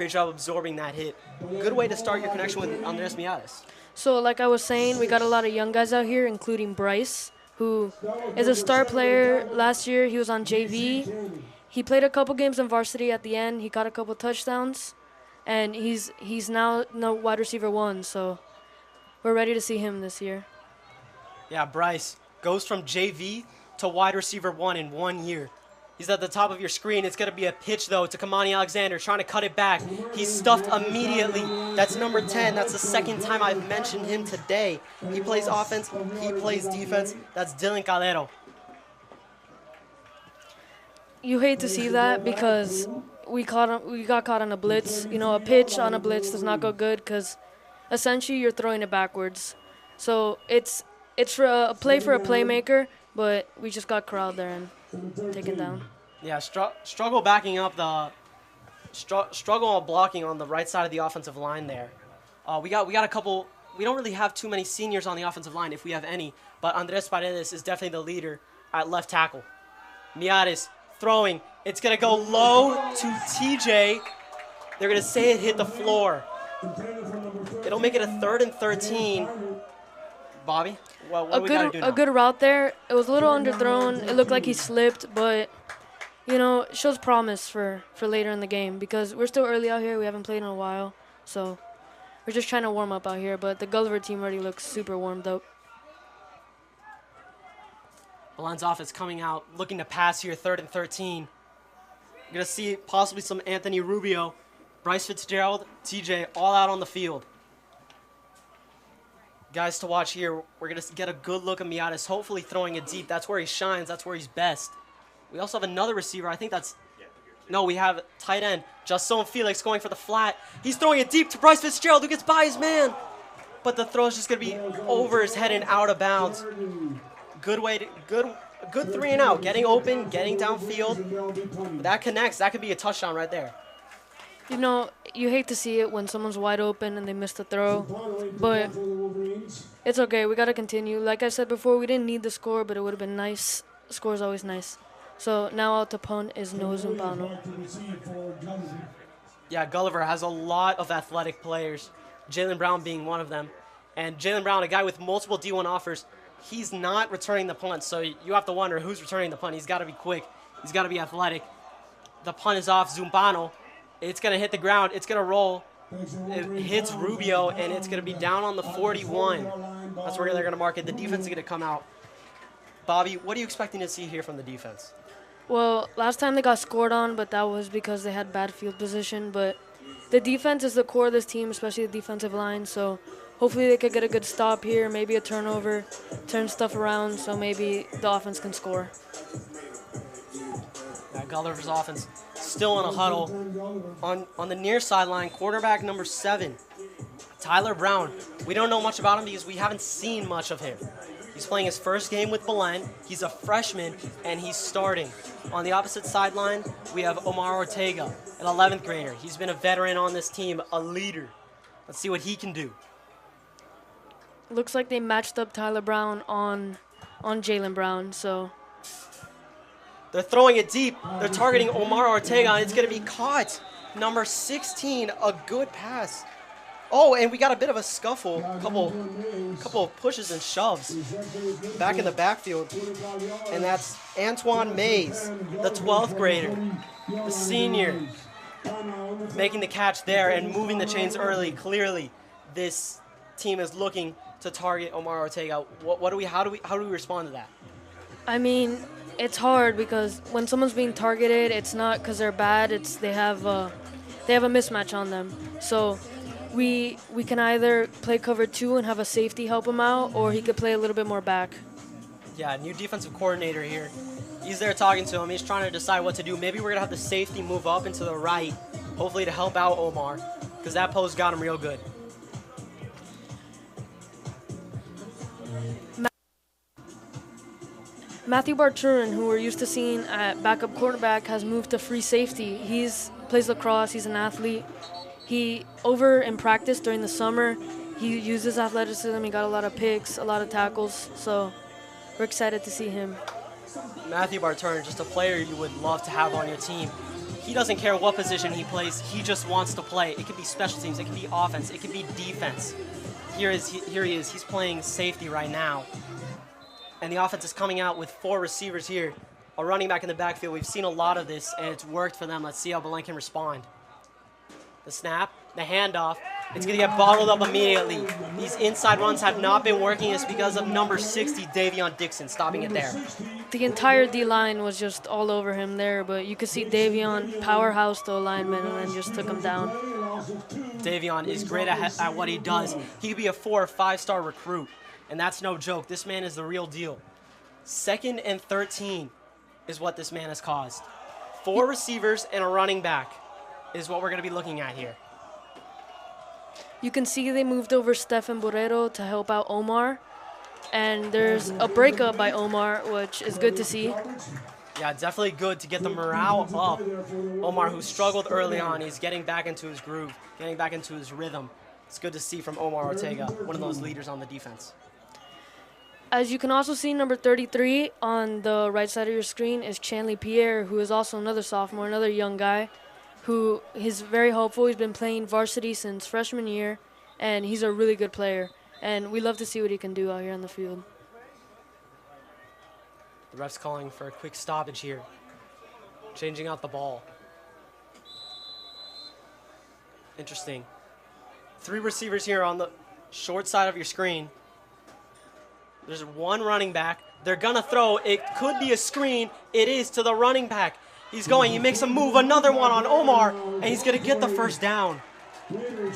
Great job absorbing that hit. Good way to start your connection with Andres Miares. So like I was saying, we got a lot of young guys out here, including Bryce, who is a star player. Last year, he was on JV. He played a couple games in varsity at the end. He got a couple touchdowns, and he's now no wide receiver 1, so we're ready to see him this year. Yeah, Bryce goes from JV to wide receiver 1 in 1 year. He's at the top of your screen. It's going to be a pitch, though, to Kamani Alexander, trying to cut it back. He's stuffed immediately. That's number 10. That's the second time I've mentioned him today. He plays offense. He plays defense. That's Dylan Caballero. You hate to see that because we got caught on a blitz. You know, a pitch on a blitz does not go good because essentially you're throwing it backwards. So it's for a play for a playmaker, but we just got corralled there and taken down. Yeah, struggle backing up the struggle on blocking on the right side of the offensive line there. We got a couple. We don't really have too many seniors on the offensive line, if we have any. But Andres Paredes is definitely the leader at left tackle. Miares throwing. It's gonna go low to TJ. They're gonna say it hit the floor. It'll make it a 3rd and 13. Bobby, well, what do we gotta do now? A good route there. It was a little underthrown. It looked like he slipped, but you know, it shows promise for later in the game because we're still early out here. We haven't played in a while, so we're just trying to warm up out here. But the Gulliver team already looks super warmed up. Belen's offense coming out, looking to pass here, 3rd and 13. You're gonna see possibly some Anthony Rubio, Bryce Fitzgerald, TJ, all out on the field. Guys to watch here, we're going to get a good look at Miares, hopefully throwing it deep. That's where he shines. That's where he's best. We also have another receiver. I think that's... No, we have tight end, Justin Felix going for the flat. He's throwing it deep to Bryce Fitzgerald, who gets by his man. But the throw is just going to be over his head and out of bounds. Good way to... Good 3 and out. Getting open, getting downfield. That connects. That could be a touchdown right there. You know, you hate to see it when someone's wide open and they miss the throw, but it's okay. We got to continue. Like I said before, we didn't need the score, but it would have been nice. Score is always nice. So now out to punt is Noah Zumbano. Yeah, Gulliver has a lot of athletic players, Jalen Brown being one of them. And Jalen Brown, a guy with multiple D1 offers, he's not returning the punt. So you have to wonder who's returning the punt. He's got to be quick. He's got to be athletic. The punt is off. Zumbano. It's going to hit the ground. It's going to roll. It hits Rubio, and it's going to be down on the 41. That's where they're going to mark it. The defense is going to come out. Bobby, what are you expecting to see here from the defense? Well, last time they got scored on, but that was because they had bad field position. But the defense is the core of this team, especially the defensive line. So hopefully they could get a good stop here, maybe a turnover, turn stuff around so maybe the offense can score. Yeah, Gulliver's offense still in a huddle. On the near sideline, quarterback number 7, Tyler Brown. We don't know much about him because we haven't seen much of him. He's playing his first game with Belen. He's a freshman, and he's starting. On the opposite sideline, we have Omar Ortega, an 11th grader. He's been a veteran on this team, a leader. Let's see what he can do. Looks like they matched up Tyler Brown on Jalen Brown, so... They're throwing it deep. They're targeting Omar Ortega, and it's going to be caught. Number 16, a good pass. Oh, and we got a bit of a scuffle. Couple of pushes and shoves back in the backfield. And that's Antoine Mays, the 12th grader, the senior, making the catch there and moving the chains early. Clearly, this team is looking to target Omar Ortega. How do we respond to that? I mean, it's hard because when someone's being targeted, it's not because they're bad. It's they have a mismatch on them. So we can either play cover 2 and have a safety help him out, or he could play a little bit more back. Yeah, new defensive coordinator here. He's there talking to him. He's trying to decide what to do. Maybe we're going to have the safety move up into the right, hopefully to help out Omar, because that post got him real good. Matthew Barturin, who we're used to seeing at backup quarterback, has moved to free safety. He's plays lacrosse. He's an athlete. He, over in practice during the summer, he uses athleticism. He got a lot of picks, a lot of tackles. So we're excited to see him. Matthew Barturin, just a player you would love to have on your team. he doesn't care what position he plays. He just wants to play. It could be special teams. It could be offense. It could be defense. Here he is. He's playing safety right now. And the offense is coming out with 4 receivers here. A running back in the backfield. We've seen a lot of this, and it's worked for them. Let's see how Belen can respond. The snap, the handoff. It's going to get bottled up immediately. These inside runs have not been working. It's because of number 60, Davion Dixon, stopping it there. The entire D-line was just all over him there, but you could see Davion powerhouse the alignment and then just took him down. Davion is great at what he does. He could be a 4 or 5-star recruit, and that's no joke. This man is the real deal. 2nd and 13 is what this man has caused. 4 receivers and a running back is what we're going to be looking at here. You can see they moved over Stefan Borrero to help out Omar. And there's a breakup by Omar, which is good to see. Yeah, definitely good to get the morale up. Omar, who struggled early on, he's getting back into his groove, getting back into his rhythm. It's good to see from Omar Ortega, one of those leaders on the defense. As you can also see, number 33 on the right side of your screen is Chanley Pierre, who is also another sophomore, another young guy, who is very hopeful. He's been playing varsity since freshman year, and he's a really good player. And we love to see what he can do out here on the field. The ref's calling for a quick stoppage here, changing out the ball. Interesting. 3 receivers here on the short side of your screen. There's 1 running back. They're going to throw. It could be a screen. It is to the running back. He's going. He makes a move. Another one on Omar, and he's going to get the first down.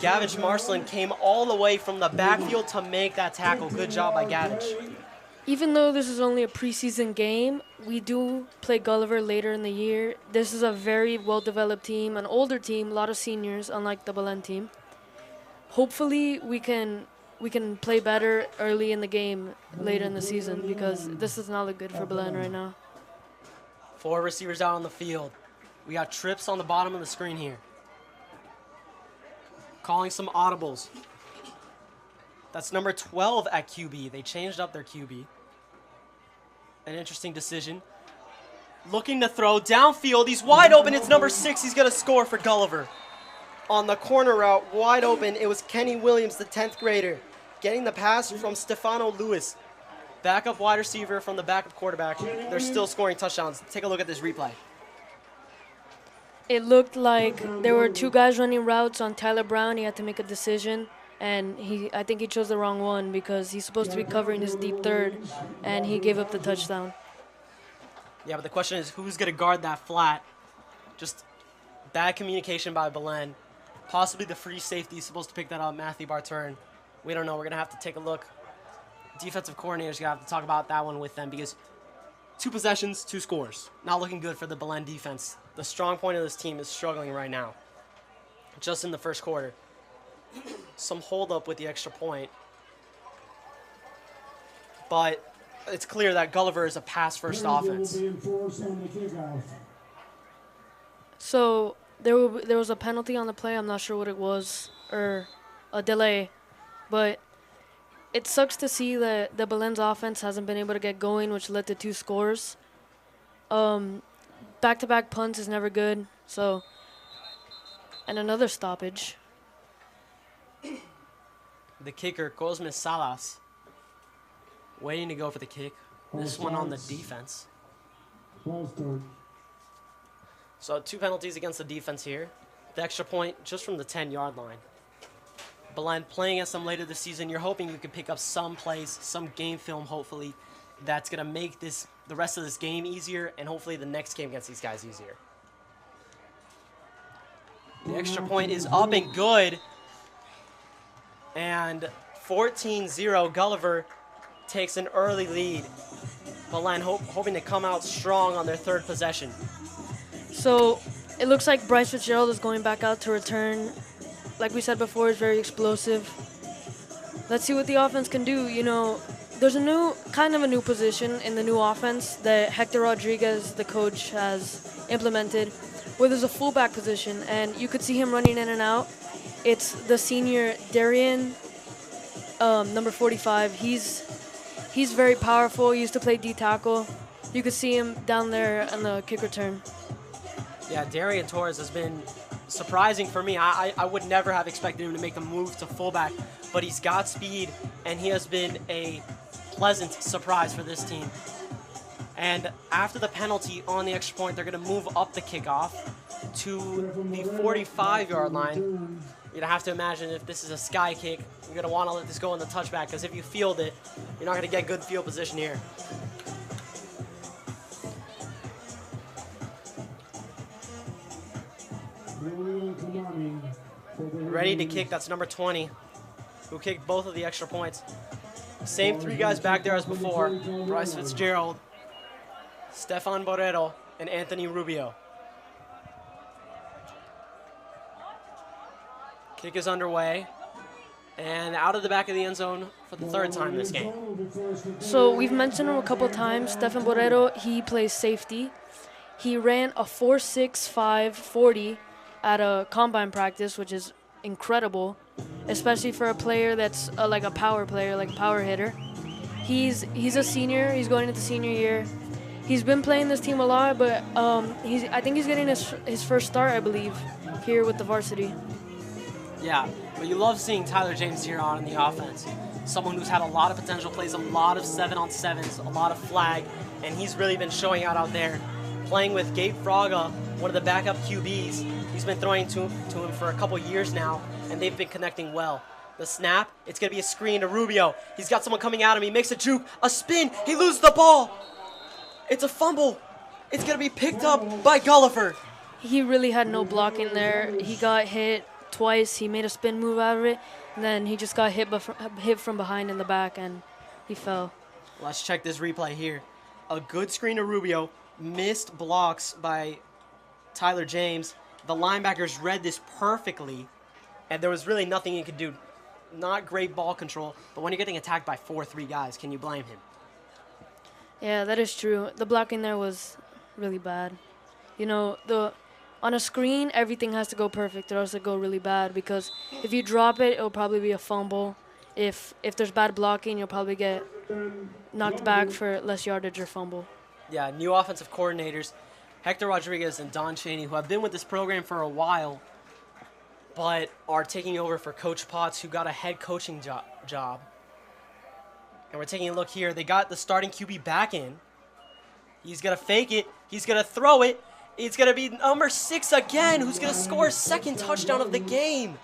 Gavage Marcelin came all the way from the backfield to make that tackle. Good job by Gavage. Even though this is only a preseason game, we do play Gulliver later in the year. This is a very well-developed team, an older team, a lot of seniors, unlike the Belen team. Hopefully, we can play better early in the game later in the season, because this does not look good for Belen right now. 4 receivers out on the field. We got trips on the bottom of the screen here. Calling some audibles. That's number 12 at QB. They changed up their QB. An interesting decision. Looking to throw downfield. He's wide open. It's number 6. He's going to score for Gulliver. On the corner route, wide open, it was Kenny Williams, the 10th grader, getting the pass from Stefano Lewis. Backup wide receiver from the backup quarterback. They're still scoring touchdowns. Take a look at this replay. It looked like there were 2 guys running routes on Tyler Brown. He had to make a decision, and I think he chose the wrong one because he's supposed to be covering his deep third, and he gave up the touchdown. Yeah, but the question is, who's going to guard that flat? Just bad communication by Belen. Possibly the free safety is supposed to pick that up, Matthew Barturn. We don't know. We're going to have to take a look. Defensive coordinators going to have to talk about that one with them because 2 possessions, 2 scores. Not looking good for the Belen defense. The strong point of this team is struggling right now. Just in the first quarter. Some hold up with the extra point. But it's clear that Gulliver is a pass-first offense. So there was a penalty on the play. I'm not sure what it was, or a delay. But it sucks to see that the Belen's offense hasn't been able to get going, which led to 2 scores. Back-to-back punts is never good. So, and another stoppage. The kicker, Cosme Salas, waiting to go for the kick. This one on the defense. So 2 penalties against the defense here. The extra point just from the 10-yard line. Belen playing against them later this season. You're hoping you can pick up some plays, some game film, hopefully, that's going to make the rest of this game easier, and hopefully the next game against these guys easier. The extra point is up and good. And 14-0, Gulliver takes an early lead. Belen hoping to come out strong on their 3rd possession. So it looks like Bryce Fitzgerald is going back out to return. Like we said before, he's very explosive. Let's see what the offense can do. You know, there's kind of a new position in the new offense that Hector Rodriguez, the coach, has implemented, where there's a fullback position, and you could see him running in and out. It's the senior Darian, number 45. He's very powerful. He used to play D-tackle. You could see him down there on the kick return. Yeah, Darian Torres has been surprising for me. I would never have expected him to make the move to fullback, but he's got speed, and he has been a pleasant surprise for this team. And after the penalty on the extra point, they're going to move up the kickoff to the 45-yard line. You're going to have to imagine if this is a sky kick, you're going to want to let this go on the touchback, because if you field it, you're not going to get good field position here. Ready to kick, that's number 20, who kicked both of the extra points. Same three guys back there as before: Bryce Fitzgerald, Stefan Borrero, and Anthony Rubio. Kick is underway, and out of the back of the end zone for the third time this game. So we've mentioned him a couple times. Stefan Borrero, he plays safety. He ran a 4.65 40 at a combine practice, which is incredible, especially for a player that's like a power player, like a power hitter. He's a senior. He's going into senior year. He's been playing this team a lot, but I think he's getting his first start, I believe, here with the varsity. Yeah, but you love seeing Tyler James here on in the offense. Someone who's had a lot of potential, plays a lot of 7-on-7s, a lot of flag, and he's really been showing out there. Playing with Gabe Fraga, one of the backup QBs. He's been throwing to him for a couple years now, and they've been connecting well. The snap, it's going to be a screen to Rubio. He's got someone coming at him. He makes a juke, a spin. He loses the ball. It's a fumble. It's going to be picked up by Gulliver. He really had no blocking there. He got hit twice. He made a spin move out of it, and then he just got hit from behind in the back, and he fell. Let's check this replay here. A good screen to Rubio. Missed blocks by Tyler James. The linebackers read this perfectly, and there was really nothing he could do. Not great ball control, but when you're getting attacked by 4-3 guys, can you blame him? Yeah, that is true. The blocking there was really bad. You know, on a screen, everything has to go perfect or else it go really bad, because if you drop it, it'll probably be a fumble. If there's bad blocking, you'll probably get knocked back for less yardage or fumble. Yeah, new offensive coordinators, Hector Rodriguez and Don Chaney, who have been with this program for a while, but are taking over for Coach Potts, who got a head coaching job. And we're taking a look here. They got the starting QB back in. He's going to fake it. He's going to throw it. It's going to be number 6 again, who's going to score his second touchdown of the game.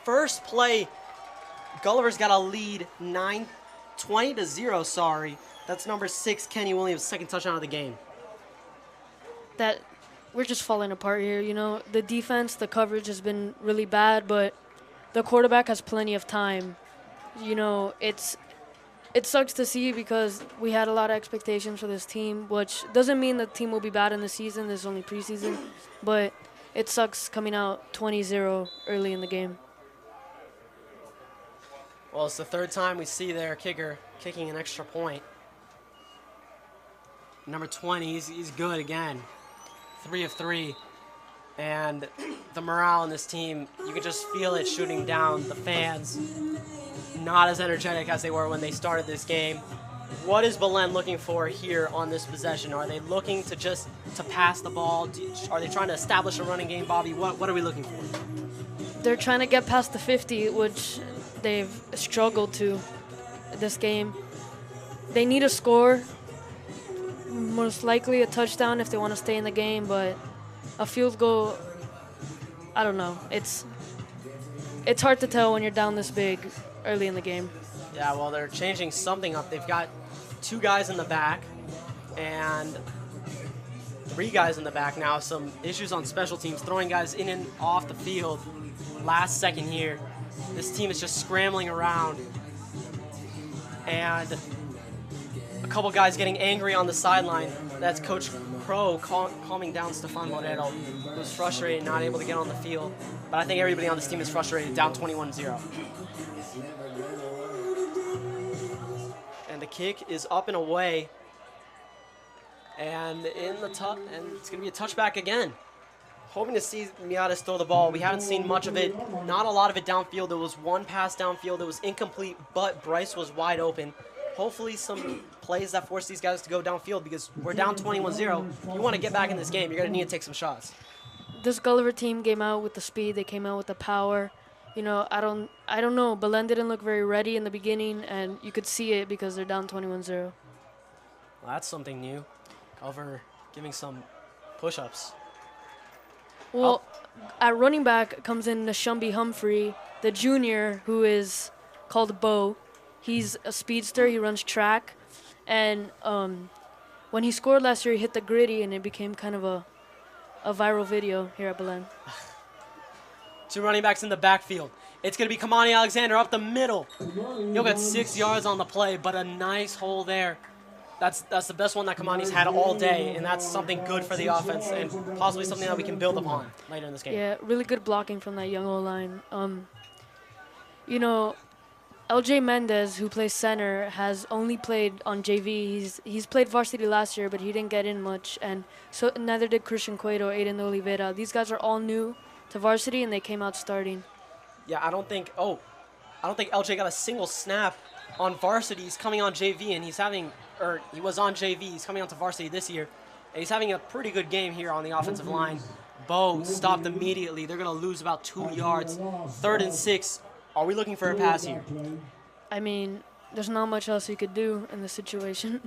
First play, Gulliver's got a lead, 20-0, sorry. That's number 6, Kenny Williams' second touchdown of the game. We're just falling apart here, you know. The defense, the coverage has been really bad, but the quarterback has plenty of time. You know, it sucks to see because we had a lot of expectations for this team, which doesn't mean the team will be bad in the season. This is only preseason, but it sucks coming out 20-0 early in the game. Well, it's the third time we see their kicker kicking an extra point. Number 20, he's good again. 3 of 3. And the morale in this team, you can just feel it shooting down. The fans, not as energetic as they were when they started this game. What is Belen looking for here on this possession? Are they looking to pass the ball? Are they trying to establish a running game, Bobby? What are we looking for? They're trying to get past the 50, which they've struggled to this game. They need a score. Most likely a touchdown if they want to stay in the game, but a field goal, I don't know. It's hard to tell when you're down this big early in the game. Yeah, well, they're changing something up. They've got 2 guys in the back and 3 guys in the back now. Some issues on special teams, throwing guys in and off the field last second here. This team is just scrambling around. And a couple guys getting angry on the sideline. That's Coach Crow calming down Stefan Moreno, who's frustrated, not able to get on the field. But I think everybody on this team is frustrated, down 21-0. And the kick is up and away. And and it's going to be a touchback again. Hoping to see Miatis throw the ball. We haven't seen much of it. Not a lot of it downfield. There was one pass downfield that was incomplete, but Bryce was wide open. hopefully some plays that force these guys to go downfield because we're down 21-0. You want to get back in this game, you're going to need to take some shots. This Gulliver team came out with the speed. They came out with the power. You know, I don't know. Belen didn't look very ready in the beginning, and you could see it because they're down 21-0. Well, that's something new. Gulliver giving some push-ups. Well, at running back comes in Nashumbi Humphrey, the junior, who is called Bo. He's a speedster. He runs track. And when he scored last year, he hit the gritty, and it became kind of a viral video here at Belen. 2 running backs in the backfield. It's going to be Kamani Alexander up the middle. He'll get 6 yards on the play, but a nice hole there. That's the best one that Kamani's had all day, and that's something good for the offense and possibly something that we can build upon later in this game. Yeah, really good blocking from that young O-line. You know, LJ Mendez, who plays center, has only played on JV. He's played varsity last year, but he didn't get in much, and so neither did Christian Cueto, Aiden Oliveira. These guys are all new to varsity, and they came out starting. Yeah, I don't think LJ got a single snap on varsity. He's coming on JV, and he was on JV. He's coming on to varsity this year, and he's having a pretty good game here on the offensive line. Bo stopped immediately. They're going to lose about 2 yards. 3rd and 6. Are we looking for a pass here? I mean, there's not much else you could do in this situation.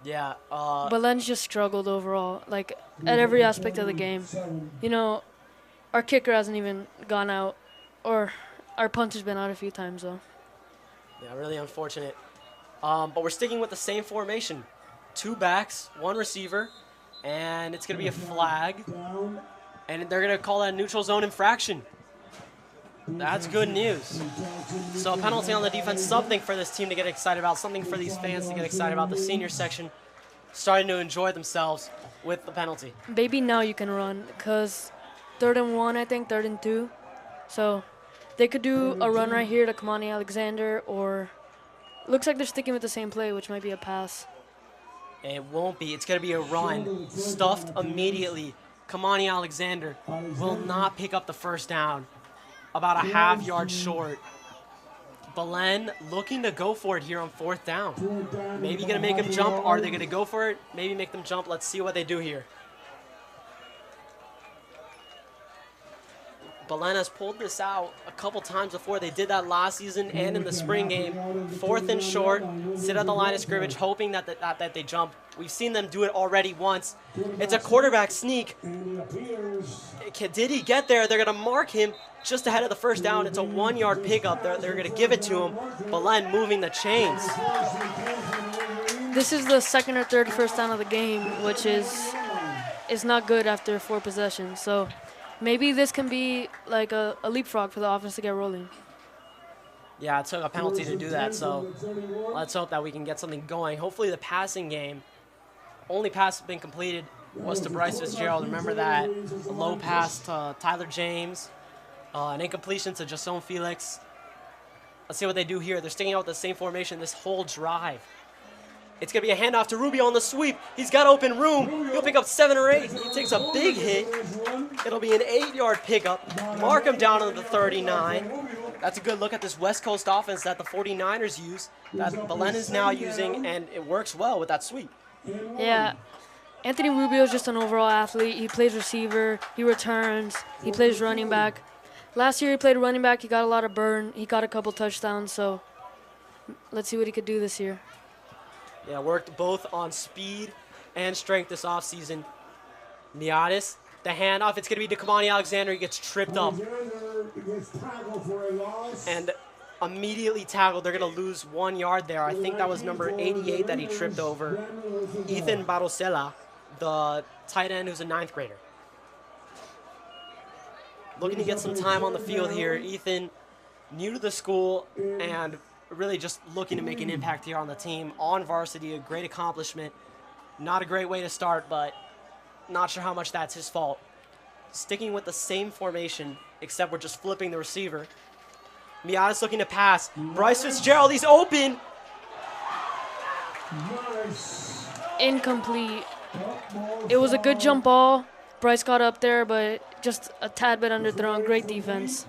Yeah. Belen's just struggled overall, like, at every aspect of the game. You know, our kicker hasn't even gone out, or our punter's been out a few times, though. Yeah, really unfortunate. But we're sticking with the same formation. 2 backs, 1 receiver, and it's going to be a flag. And they're going to call that a neutral zone infraction. That's good news. So a penalty on the defense, something for this team to get excited about, something for these fans to get excited about. The senior section starting to enjoy themselves with the penalty. Maybe now you can run, because 3rd and 1, I think, 3rd and 2. So they could do a run right here to Kamani Alexander, or looks like they're sticking with the same play, which might be a pass. It won't be. It's going to be a run. Stuffed immediately. Kamani Alexander will not pick up the first down. About a half-yard short. Belen looking to go for it here on 4th down. Maybe going to make him jump. Are they going to go for it? Maybe make them jump. Let's see what they do here. Belen has pulled this out a couple times before. They did that last season and in the spring game. 4th and short, sit at the line of scrimmage, hoping that they jump. We've seen them do it already once. It's a quarterback sneak. Did he get there? They're going to mark him just ahead of the first down. It's a 1-yard pickup. They're going to give it to him. Belen moving the chains. This is the 2nd or 3rd first down of the game, which is not good after 4 possessions. So maybe this can be like a leapfrog for the offense to get rolling. Yeah, it took a penalty to do that, so let's hope that we can get something going. Hopefully the passing game, only pass that's been completed was to Bryce Fitzgerald. Remember that, a low pass to Tyler James, an incompletion to Jason Felix. Let's see what they do here. They're sticking out with the same formation this whole drive. It's going to be a handoff to Rubio on the sweep. He's got open room. He'll pick up 7 or 8. He takes a big hit. It'll be an 8-yard pickup. Mark him down on the 39. That's a good look at this West Coast offense that the 49ers use, that Belen is now using, and it works well with that sweep. Yeah. Anthony Rubio is just an overall athlete. He plays receiver. He returns. He plays running back. Last year he played running back. He got a lot of burn. He got a couple touchdowns. So let's see what he could do this year. Yeah, worked both on speed and strength this offseason. Niadis, the handoff. It's going to be to Kamani Alexander. He gets tripped up. And immediately tackled. They're going to lose 1 yard there. I think that was number 88 that he tripped over. Ethan Barrosella, the tight end who's a 9th grader. Looking to get some time on the field here. Ethan, new to the school and really just looking to make an impact here on the team. On varsity, a great accomplishment. Not a great way to start, but not sure how much that's his fault. Sticking with the same formation, except we're just flipping the receiver. Miatis looking to pass. Bryce Fitzgerald, he's open. Incomplete. It was a good jump ball. Bryce got up there, but just a tad bit underthrown. Great defense.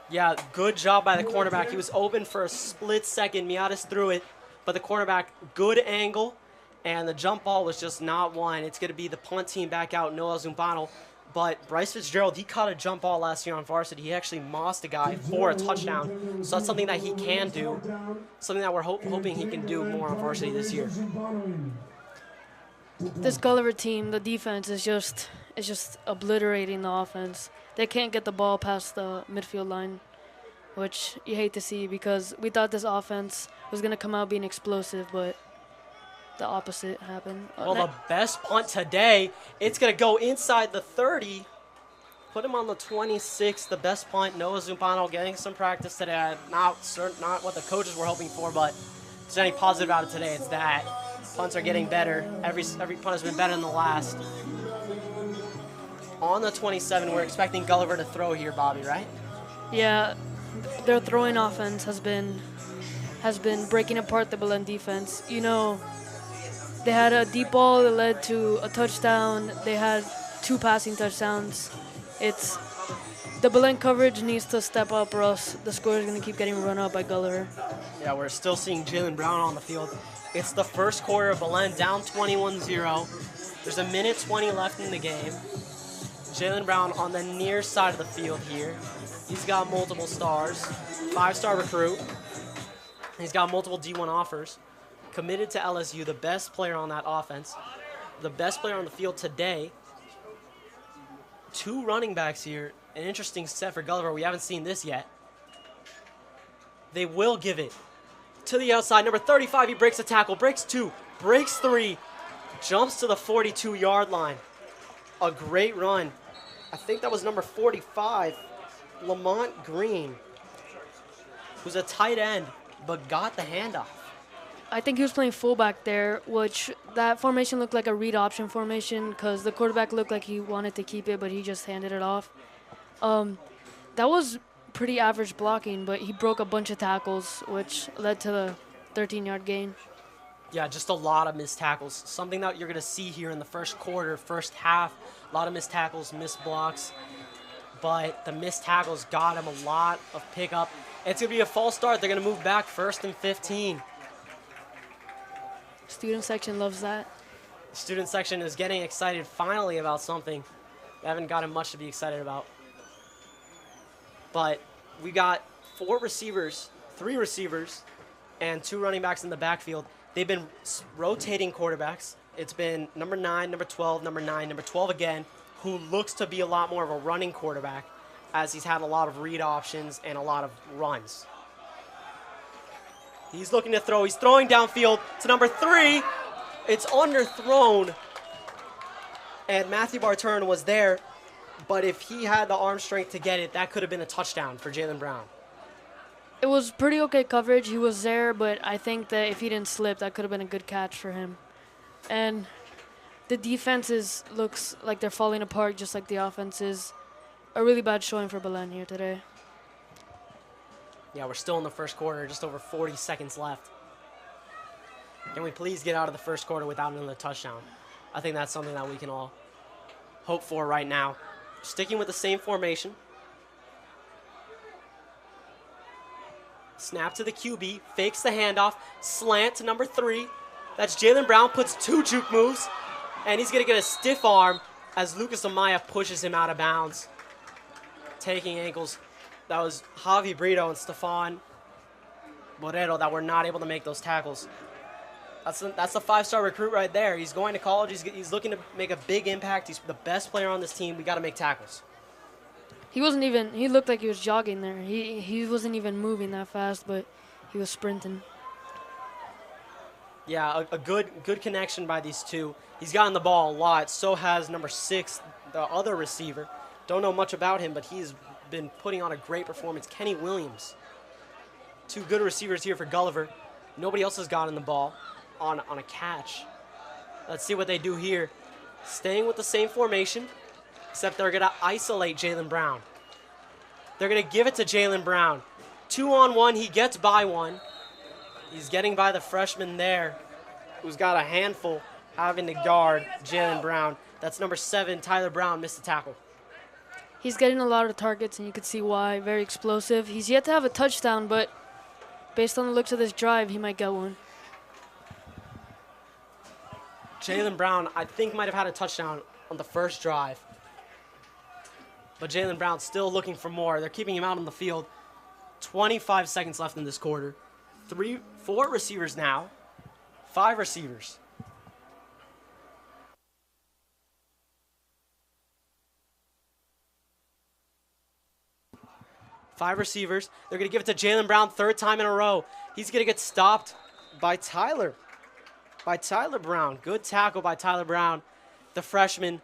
Yeah, good job by the cornerback. He was open for a split second. Miatis threw it, but the cornerback, good angle, and the jump ball was just not one. It's going to be the punt team back out, Noah Zumbano. But Bryce Fitzgerald, he caught a jump ball last year on varsity. He actually mossed a guy for a touchdown. So that's something that he can do, something that we're hoping he can do more on varsity this year. This Gulliver team, the defense is just obliterating the offense. They can't get the ball past the midfield line, which you hate to see because we thought this offense was going to come out being explosive, but the opposite happened. Well, the best punt today, it's going to go inside the 30. Put him on the 26, the best punt. Noah Zumbano getting some practice today. Not what the coaches were hoping for, but if there's any positive about it today, it's that. Punts are getting better. Every punt has been better than the last. On the 27, we're expecting Gulliver to throw here, Bobby, right? Yeah, their throwing offense has been breaking apart the Belen defense. You know, they had a deep ball that led to a touchdown. They had 2 passing touchdowns. The Belen coverage needs to step up, or else the score is going to keep getting run up by Gulliver. Yeah, we're still seeing Jalen Brown on the field. It's the first quarter of Belen down 21-0. There's a minute 20 left in the game. Jalen Brown on the near side of the field here. He's got multiple stars, 5-star recruit. He's got multiple D1 offers. Committed to LSU, the best player on that offense. The best player on the field today. 2 running backs here. An interesting set for Gulliver. We haven't seen this yet. They will give it to the outside. Number 35, he breaks a tackle, breaks 2, breaks 3, jumps to the 42-yard line. A great run. I think that was number 45, Lamont Green, who's a tight end, but got the handoff. I think he was playing fullback there, which that formation looked like a read option formation because the quarterback looked like he wanted to keep it, but he just handed it off. That was pretty average blocking, but he broke a bunch of tackles, which led to the 13-yard gain. Yeah, just a lot of missed tackles. Something that you're going to see here in the first quarter, first half. A lot of missed tackles, missed blocks. But the missed tackles got him a lot of pickup. It's going to be a false start. They're going to move back 1st and 15. Student section loves that. The student section is getting excited finally about something. They haven't gotten much to be excited about. But we got 4 receivers, 3 receivers, and 2 running backs in the backfield. They've been rotating quarterbacks. It's been number 9, number 12, number 9, number 12 again, who looks to be a lot more of a running quarterback as he's had a lot of read options and a lot of runs. He's looking to throw. He's throwing downfield to number 3. It's underthrown. And Matthew Barturn was there, but if he had the arm strength to get it, that could have been a touchdown for Jalen Brown. It was pretty okay coverage. He was there, but I think that if he didn't slip, that could have been a good catch for him. And the defenses looks like they're falling apart just like the offenses. A really bad showing for Belen here today. Yeah, we're still in the first quarter, just over 40 seconds left. Can we please get out of the first quarter without another touchdown? I think that's something that we can all hope for right now. Sticking with the same formation. Snap to the QB, fakes the handoff, slant to number 3. That's Jalen Brown, puts 2 juke moves, and he's going to get a stiff arm as Lucas Amaya pushes him out of bounds. Taking ankles. That was Javi Brito and Stefan Borrero that were not able to make those tackles. That's the 5-star recruit right there. He's going to college. He's looking to make a big impact. He's the best player on this team. We got to make tackles. He looked like he was jogging there. He wasn't even moving that fast, but he was sprinting. Yeah, a good connection by these 2. He's gotten the ball a lot. So has number 6, the other receiver. Don't know much about him, but he's been putting on a great performance. Kenny Williams. 2 good receivers here for Gulliver. Nobody else has gotten the ball on a catch. Let's see what they do here. Staying with the same formation, except they're going to isolate Jalen Brown. They're going to give it to Jalen Brown. 2-on-1, he gets by 1. He's getting by the freshman there, who's got a handful having to guard Jalen Brown. That's number 7, Tyler Brown, missed the tackle. He's getting a lot of targets, and you could see why. Very explosive. He's yet to have a touchdown, but based on the looks of this drive, he might get one. Jaylen Brown, I think, might have had a touchdown on the first drive. But Jaylen Brown still looking for more. They're keeping him out on the field. 25 seconds left in this quarter. 4 receivers now. 5 receivers. They're going to give it to Jaylen Brown 3rd time in a row. He's going to get stopped by Tyler Brown. Good tackle by Tyler Brown, the freshman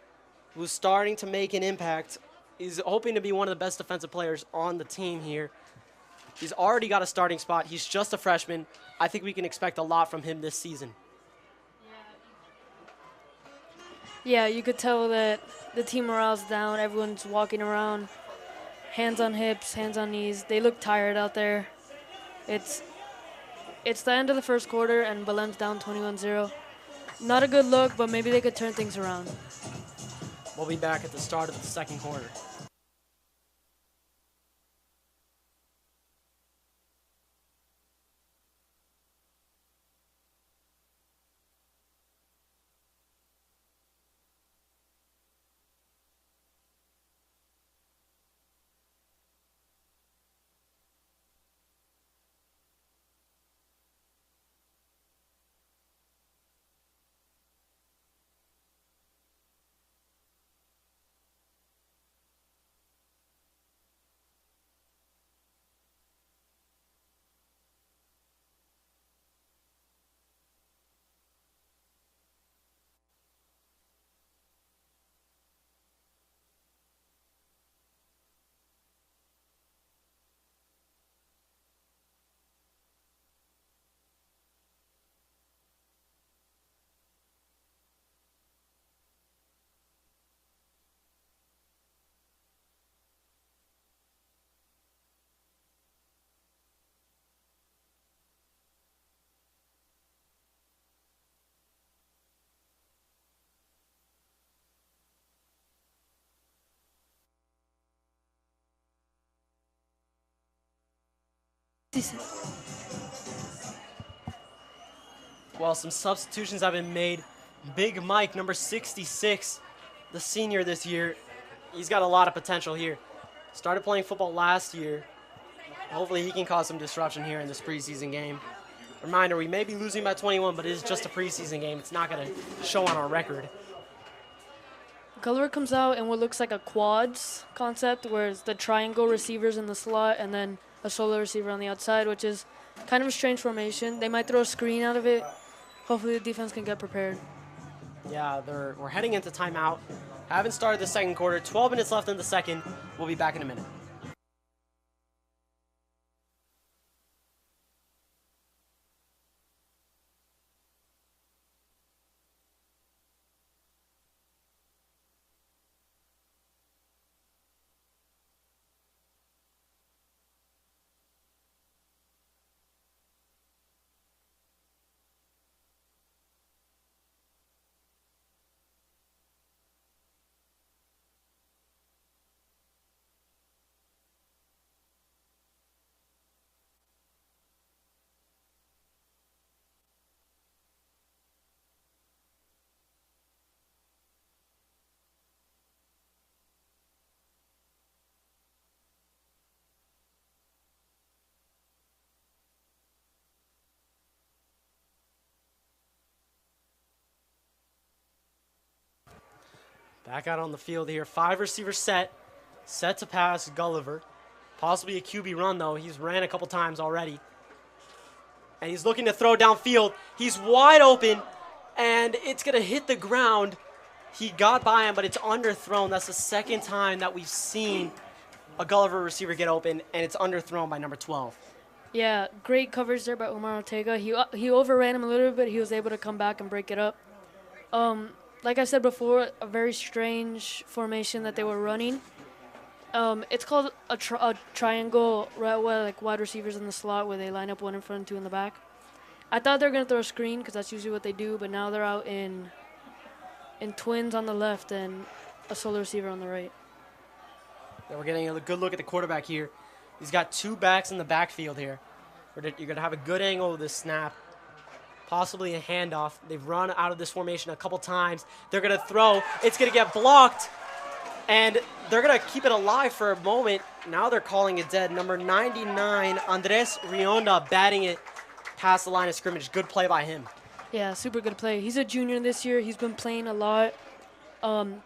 who's starting to make an impact. He's hoping to be one of the best defensive players on the team here. He's already got a starting spot. He's just a freshman. I think we can expect a lot from him this season. Yeah, you could tell that the team morale's down. Everyone's walking around. Hands on hips, hands on knees. They look tired out there. It's the end of the first quarter, and Belen's down 21-0. Not a good look, but maybe they could turn things around. We'll be back at the start of the second quarter. Well, some substitutions have been made. Big Mike, number 66, the senior this year. He's got a lot of potential here. Started playing football last year. Hopefully he can cause some disruption here in this preseason game. Reminder, we may be losing by 21, but it is just a preseason game. It's not going to show on our record. Gulliver comes out in what looks like a quads concept, where it's the triangle receivers in the slot and then a solo receiver on the outside, which is kind of a strange formation. They might throw a screen out of it. Hopefully the defense can get prepared. Yeah, we're heading into timeout. Haven't started the second quarter. 12 minutes left in the second. We'll be back in a minute. Back out on the field here. 5 receivers set to pass Gulliver. Possibly a QB run, though. He's ran a couple times already. And he's looking to throw downfield. He's wide open, and it's going to hit the ground. He got by him, but it's underthrown. That's the second time that we've seen a Gulliver receiver get open, and it's underthrown by number 12. Yeah, great coverage there by Omar Ortega. He overran him a little bit. He was able to come back and break it up. Like I said before, a very strange formation that they were running. It's called a triangle, right, where like wide receivers in the slot, where they line up 1 in front and 2 in the back. I thought they were going to throw a screen because that's usually what they do, but now they're out in twins on the left and a solo receiver on the right. Yeah, we're getting a good look at the quarterback here. He's got two backs in the backfield here. You're going to have a good angle with this snap. Possibly a handoff. They've run out of this formation a couple times. They're going to throw. It's going to get blocked. And they're going to keep it alive for a moment. Now they're calling it dead. Number 99, Andres Rionda, batting it past the line of scrimmage. Good play by him. Yeah, super good play. He's a junior this year. He's been playing a lot,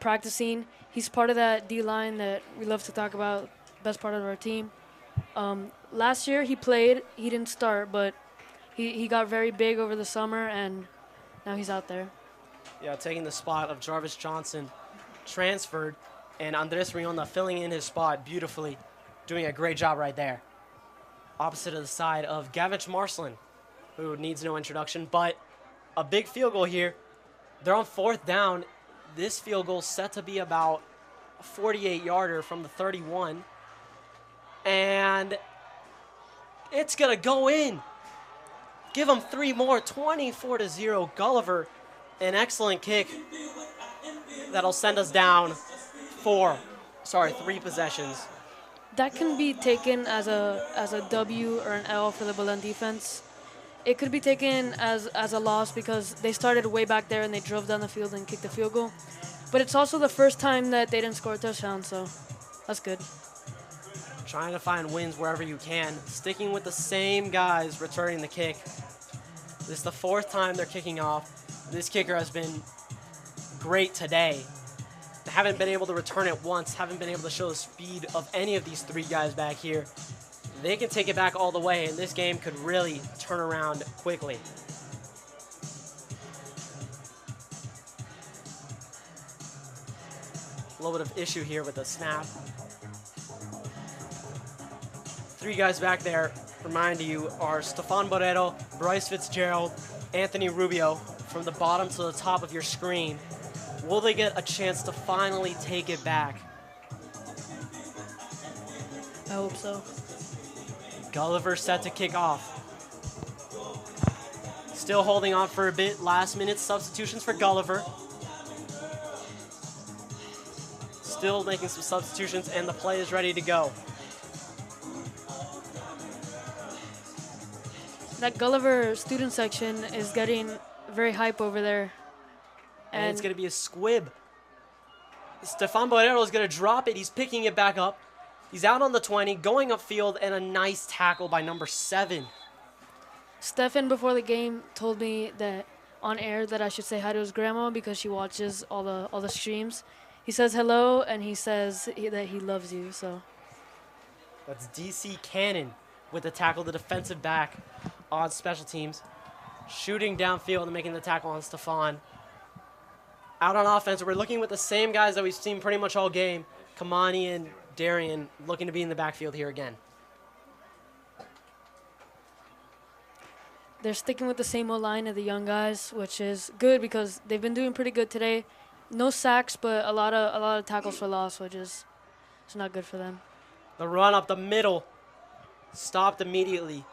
practicing. He's part of that D-line that we love to talk about, best part of our team. Last year he played. He didn't start, but he got very big over the summer, and now he's out there. Yeah, taking the spot of Jarvis Johnson, transferred, and Andres Rionda filling in his spot beautifully, doing a great job right there. Opposite of the side of Gavich Marcelin, who needs no introduction, but a big field goal here. They're on 4th down. This field goal set to be about a 48-yarder from the 31. And it's going to go in. Give them 3 more, 24-0. Gulliver, an excellent kick. That'll send us down 3 possessions. That can be taken as a W or an L for the Belen defense. It could be taken as a loss because they started way back there and they drove down the field and kicked the field goal. But it's also the first time that they didn't score a touchdown, so that's good. Trying to find wins wherever you can. Sticking with the same guys returning the kick. This is the 4th time they're kicking off. This kicker has been great today. They haven't been able to return it once, haven't been able to show the speed of any of these 3 guys back here. They can take it back all the way, and this game could really turn around quickly. A little bit of issue here with the snap. 3 guys back there, remind you, are Stefan Borrero, Bryce Fitzgerald, Anthony Rubio, from the bottom to the top of your screen. Will they get a chance to finally take it back? I hope so. Gulliver set to kick off. Still holding on for a bit. Last minute substitutions for Gulliver. Still making some substitutions, and the play is ready to go. That Gulliver student section is getting very hype over there. And it's going to be a squib. Stefan Borrero is going to drop it. He's picking it back up. He's out on the 20, going upfield, and a nice tackle by number 7. Stefan, before the game, told me that on air that I should say hi to his grandma because she watches all the streams. He says hello, and he says that he loves you. So that's DC Cannon with the tackle, the defensive back on special teams, shooting downfield and making the tackle on Stefan. Out on offense, we're looking with the same guys that we've seen pretty much all game. Kamani and Darian looking to be in the backfield here again. They're sticking with the same O-line of the young guys, which is good because they've been doing pretty good today. No sacks, but a lot of tackles for loss, which is it's not good for them. The run up the middle stopped immediately.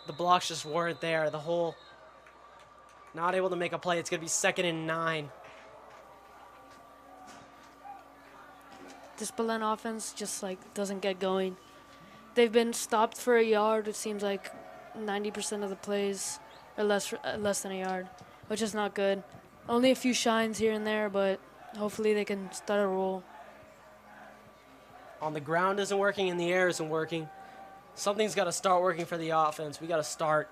The blocks just weren't there. The whole not able to make a play. It's going to be 2nd and 9. This Belen offense just doesn't get going. They've been stopped for a yard. It seems like 90% of the plays are less than a yard, which is not good. Only a few shines here and there, but hopefully they can start a roll. On the ground isn't working, and the air isn't working. Something's got to start working for the offense. We got to start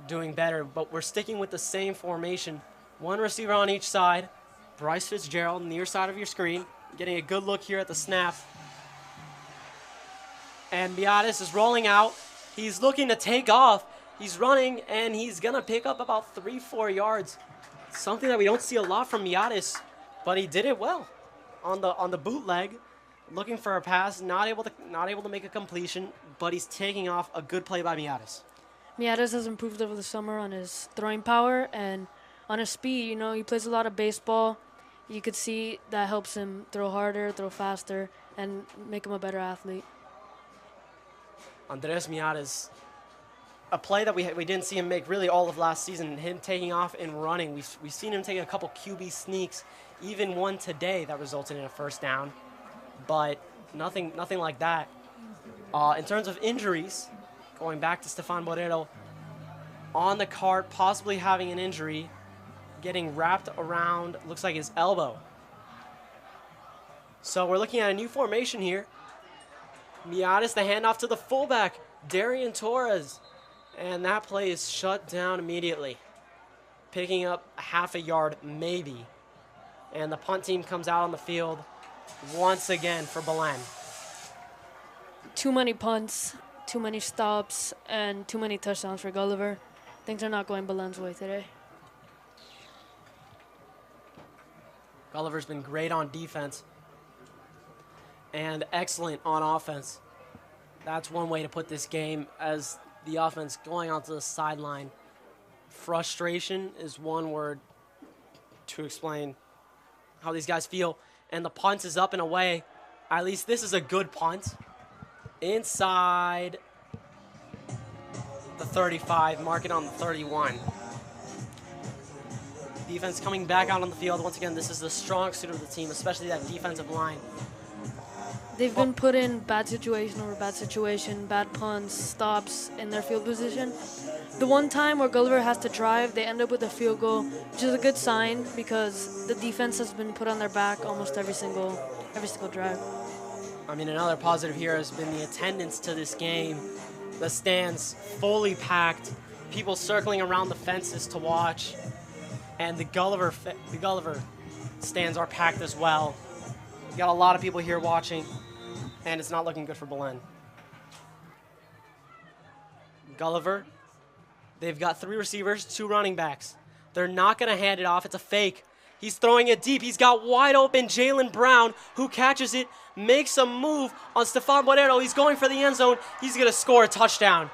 doing better, but we're sticking with the same formation. 1 receiver on each side. Bryce Fitzgerald, near side of your screen. Getting a good look here at the snap. And Miatis is rolling out. He's looking to take off. He's running, and he's going to pick up about 3-4 yards. Something that we don't see a lot from Miatis, but he did it well on the bootleg. Looking for a pass, not able to make a completion, but he's taking off. A good play by Miatis. Miatis has improved over the summer on his throwing power and on his speed. You know, he plays a lot of baseball. You could see that helps him throw harder, throw faster, and make him a better athlete. Andres Miatis, a play that we didn't see him make really all of last season, him taking off and running. We've seen him take a couple QB sneaks, even one today that resulted in a 1st down. but nothing like that. In terms of injuries, going back to Stefan Borrero, on the cart, possibly having an injury, getting wrapped around, looks like his elbow. So we're looking at a new formation here. Miatis, the handoff to the fullback, Darian Torres. And that play is shut down immediately. Picking up half a yard, maybe. And the punt team comes out on the field once again for Belen. Too many punts, too many stops, and too many touchdowns for Gulliver. Things are not going Belen's way today. Gulliver's been great on defense and excellent on offense. That's one way to put this game, as the offense going onto the sideline. Frustration is one word to explain how these guys feel. And the punt is up and away. At least this is a good punt. Inside the 35, marking on the 31. Defense coming back out on the field. Once again, this is the strong suit of the team, especially that defensive line. They've been put in bad situation over bad situation, bad punts, stops in their field position. The one time where Gulliver has to drive, they end up with a field goal, which is a good sign because the defense has been put on their back almost every single drive. I mean, another positive here has been the attendance to this game. The stands fully packed, people circling around the fences to watch, and the Gulliver stands are packed as well. We got a lot of people here watching, and it's not looking good for Belen. Gulliver, they've got 3 receivers, 2 running backs. They're not going to hand it off. It's a fake. He's throwing it deep. He's got wide open Jalen Brown, who catches it, makes a move on Stefan Borrero. He's going for the end zone. He's going to score a touchdown.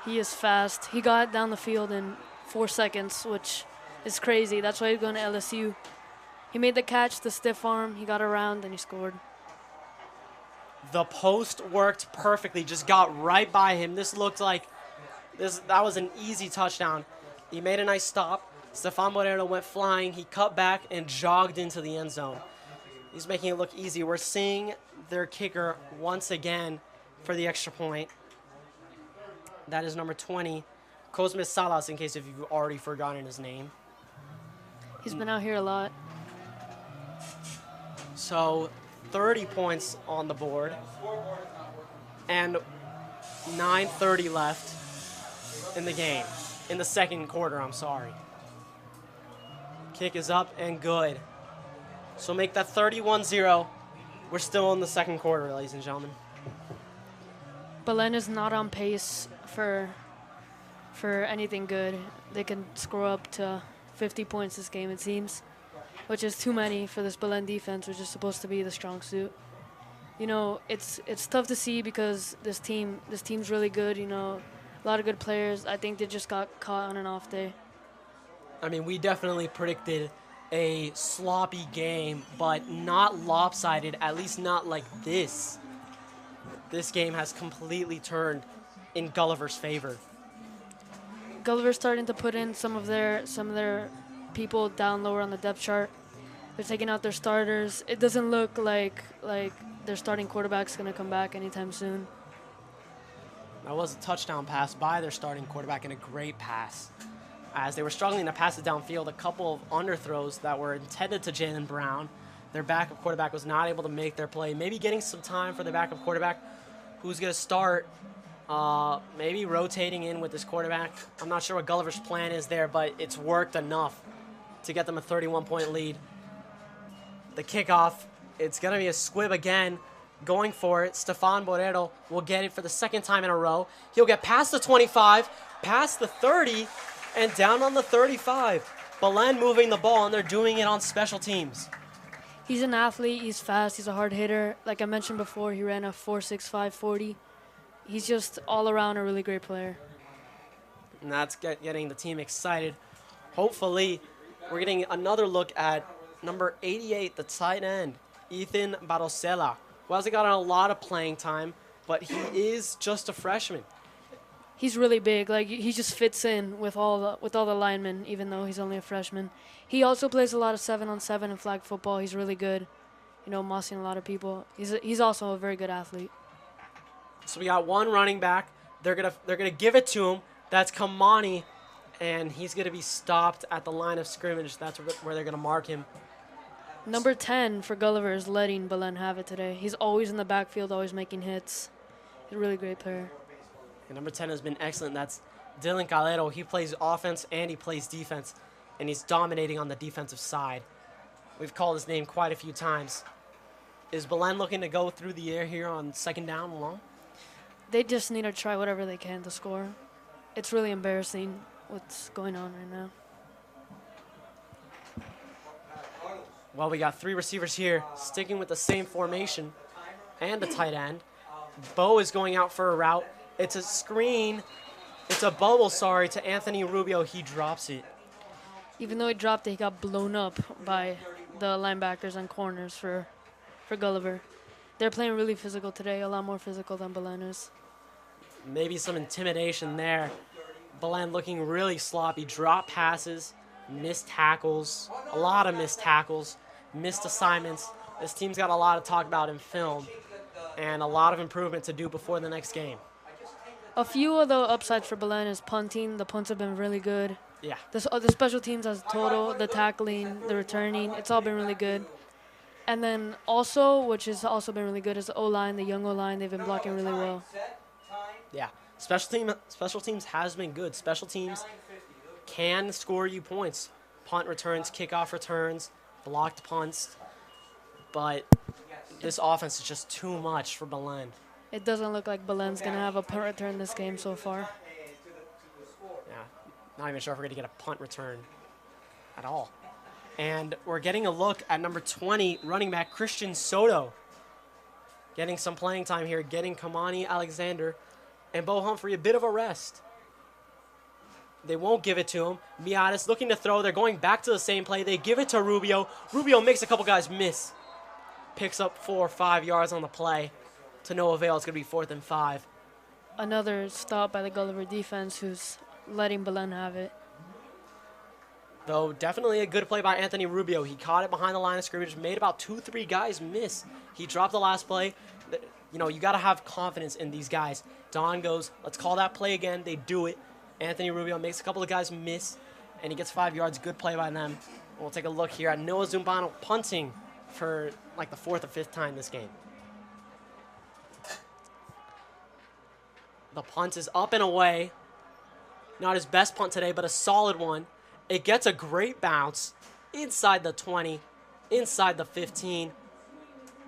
He is fast. He got down the field in 4 seconds, which is crazy. That's why he's going to LSU. He made the catch, the stiff arm. He got around, and he scored. The post worked perfectly. Just got right by him. This looked like that was an easy touchdown. He made a nice stop. Stefan Borrero went flying. He cut back and jogged into the end zone. He's making it look easy. We're seeing their kicker once again for the extra point. That is number 20, Cosme Salas, in case if you've already forgotten his name. He's been out here a lot. So 30 points on the board and 9:30 left in the game. In the second quarter, I'm sorry. Kick is up and good. So make that 31-0. We're still in the second quarter, ladies and gentlemen. Belen is not on pace for anything good. They can score up to 50 points this game, it seems, which is too many for this Belen defense, which is supposed to be the strong suit. You know, it's tough to see because this team's really good. You know, a lot of good players. I think they just got caught on an off day. I mean, we definitely predicted a sloppy game, but not lopsided, at least not like this. This game has completely turned in Gulliver's favor. Gulliver's starting to put in some of their people down lower on the depth chart. They're taking out their starters. It doesn't look like their starting quarterback's going to come back anytime soon. That was a touchdown pass by their starting quarterback and a great pass. As they were struggling to pass it downfield, a couple of underthrows that were intended to Jalen Brown. Their backup quarterback was not able to make their play. Maybe getting some time for the backup quarterback, who's going to start maybe rotating in with this quarterback. I'm not sure what Gulliver's plan is there, but it's worked enough to get them a 31-point lead. The kickoff, it's going to be a squib again. Going for it, Stefan Borrero will get it for the second time in a row. He'll get past the 25, past the 30, and down on the 35. Belen moving the ball, and they're doing it on special teams. He's an athlete. He's fast. He's a hard hitter. Like I mentioned before, he ran a 4.65 40. He's just all around a really great player. And that's getting the team excited. Hopefully, we're getting another look at number 88, the tight end, Ethan Barrosella, who hasn't gotten a lot of playing time, but he is just a freshman. He's really big. Like he just fits in with all the linemen, even though he's only a freshman. He also plays a lot of 7-on-7 and flag football. He's really good. mossing a lot of people. He's also a very good athlete. So we got one running back. They're gonna give it to him. That's Kamani, and he's gonna be stopped at the line of scrimmage. That's where they're gonna mark him. Number 10 for Gulliver is letting Belen have it today. He's always in the backfield, always making hits. He's a really great player. And number 10 has been excellent. That's Dylan Caballero. He plays offense and he plays defense, and he's dominating on the defensive side. We've called his name quite a few times. Is Belen looking to go through the air here on second down and long? They just need to try whatever they can to score. It's really embarrassing what's going on right now. Well, we got three receivers here, sticking with the same formation and the tight end. Bo is going out for a route. It's a screen. It's a bubble, sorry, to Anthony Rubio. He drops it. Even though he dropped it, he got blown up by the linebackers and corners for Gulliver. They're playing really physical today, a lot more physical than Belen is. Maybe some intimidation there. Belen looking really sloppy. Drop passes, missed tackles, a lot of missed tackles, missed assignments. This team's got a lot to talk about in film and a lot of improvement to do before the next game. A few of the upsides for Belen is punting. The punts have been really good. Yeah. The special teams as a total, the tackling, the returning, it's all been really good. And then also, which has also been really good, is the O-line, the young O-line. They've been blocking really well. Yeah. Special teams has been good. Special teams can score you points. Punt returns, kickoff returns, blocked punts. But this offense is just too much for Belen. It doesn't look like Belen's going to have a punt return this game so far. Yeah, not even sure if we're going to get a punt return at all. And we're getting a look at number 20, running back Christian Soto. Getting some playing time here, getting Kamani Alexander and Bo Humphrey a bit of a rest. They won't give it to him. Miatis looking to throw. They're going back to the same play. They give it to Rubio. Rubio makes a couple guys miss. Picks up 4 or 5 yards on the play. To no avail. It's going to be 4th and 5. Another stop by the Gulliver defense who's letting Belen have it. Though definitely a good play by Anthony Rubio. He caught it behind the line of scrimmage, made about 2-3 guys miss. He dropped the last play. You know, you got to have confidence in these guys. Don goes, let's call that play again. They do it. Anthony Rubio makes a couple of guys miss, and he gets 5 yards. Good play by them. We'll take a look here at Noah Zumbano punting for like the 4th or 5th time this game. The punt is up and away. Not his best punt today, but a solid one. It gets a great bounce inside the 20, inside the 15,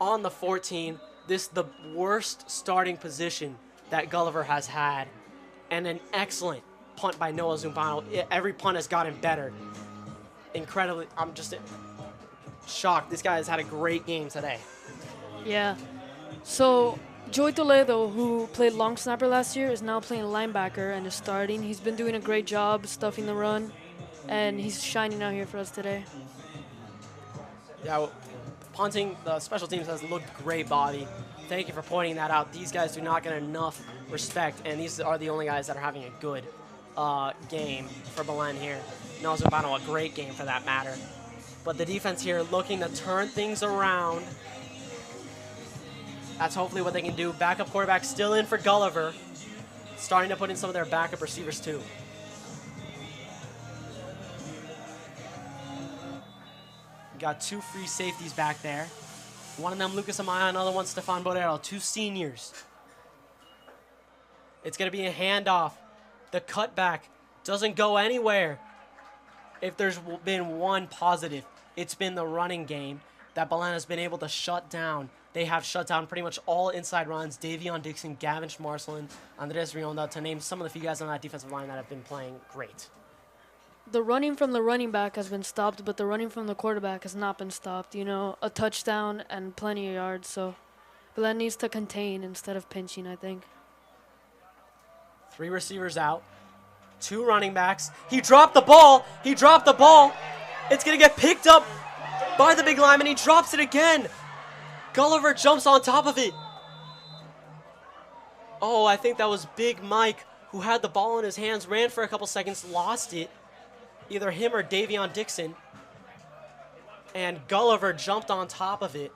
on the 14. This is the worst starting position that Gulliver has had. And an excellent punt by Noah Zumbano. Every punt has gotten better. Incredibly, I'm just shocked. This guy has had a great game today. Yeah. So Joey Toledo, who played long snapper last year, is now playing linebacker and is starting. He's been doing a great job stuffing the run, and he's shining out here for us today. Yeah, well, punting, the special teams has looked great, Bobby. Thank you for pointing that out. These guys do not get enough respect, and these are the only guys that are having a good game for Belen here. Noah Zumbano, a great game for that matter. But the defense here looking to turn things around. That's hopefully what they can do. Backup quarterback still in for Gulliver. Starting to put in some of their backup receivers too. Got 2 free safeties back there. One of them, Lucas Amaya, another one, Stefan Bodero. 2 seniors. It's going to be a handoff. The cutback doesn't go anywhere. If there's been one positive, it's been the running game that Belen has been able to shut down. They have shut down pretty much all inside runs. Davion Dixon, Gavin Schmarslin, Andres Rionda, to name some of the few guys on that defensive line that have been playing great. The running from the running back has been stopped, but the running from the quarterback has not been stopped. You know, a touchdown and plenty of yards. So Belen needs to contain instead of pinching, I think. 3 receivers out. 2 running backs. He dropped the ball. He dropped the ball. It's going to get picked up by the big lineman. He drops it again. Gulliver jumps on top of it. Oh, I think that was Big Mike, who had the ball in his hands, ran for a couple seconds, lost it. Either him or Davion Dixon. And Gulliver jumped on top of it.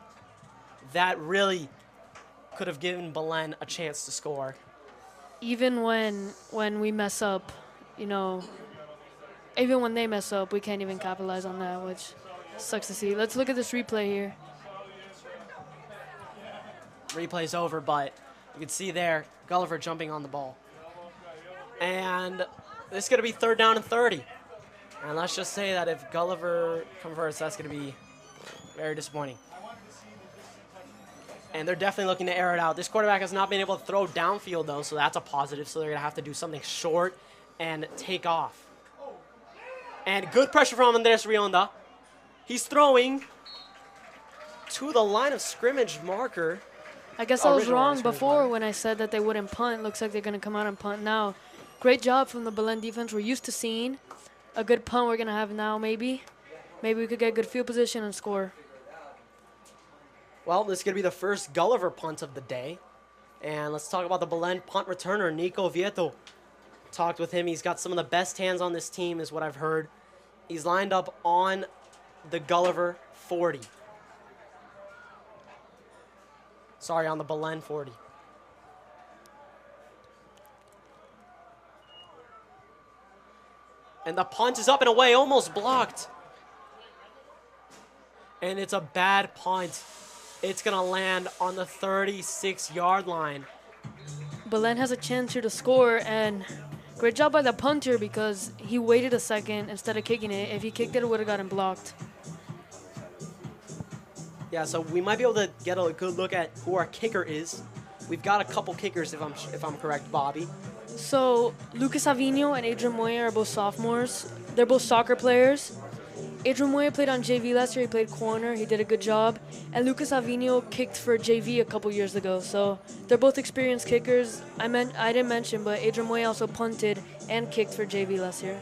that really could have given Belen a chance to score. Even when we mess up, you know, even when they mess up, we can't even capitalize on that, which sucks to see. Let's look at this replay here. Replay's over, but you can see there, Gulliver jumping on the ball. And this is going to be 3rd down and 30. And let's just say that if Gulliver converts, that's going to be very disappointing. And they're definitely looking to air it out. This quarterback has not been able to throw downfield, though, so that's a positive. So they're going to have to do something short and take off. And good pressure from Andres Rionda. He's throwing to the line of scrimmage marker. I guess I was wrong before when I said that they wouldn't punt. Looks like they're going to come out and punt now. Great job from the Belen defense. We're used to seeing a good punt we're going to have now, maybe. Maybe we could get good field position and score. Well, this is going to be the first Gulliver punt of the day. And let's talk about the Belen punt returner, Nico Vieto. Talked with him. He's got some of the best hands on this team, is what I've heard. He's lined up on the Gulliver 40. Sorry, on the Belen 40. And the punt is up and away, almost blocked. And it's a bad punt. It's going to land on the 36-yard line. Belen has a chance here to score, and great job by the punter because he waited a second instead of kicking it. If he kicked it, it would have gotten blocked. Yeah, so we might be able to get a good look at who our kicker is. We've got a couple kickers, if I'm correct, Bobby. So Lucas Avigno and Adrian Moya are both sophomores. They're both soccer players. Adrian Moya played on JV last year. He played corner. He did a good job. And Lucas Avigno kicked for JV a couple years ago. So they're both experienced kickers. I didn't mention, but Adrian Moya also punted and kicked for JV last year.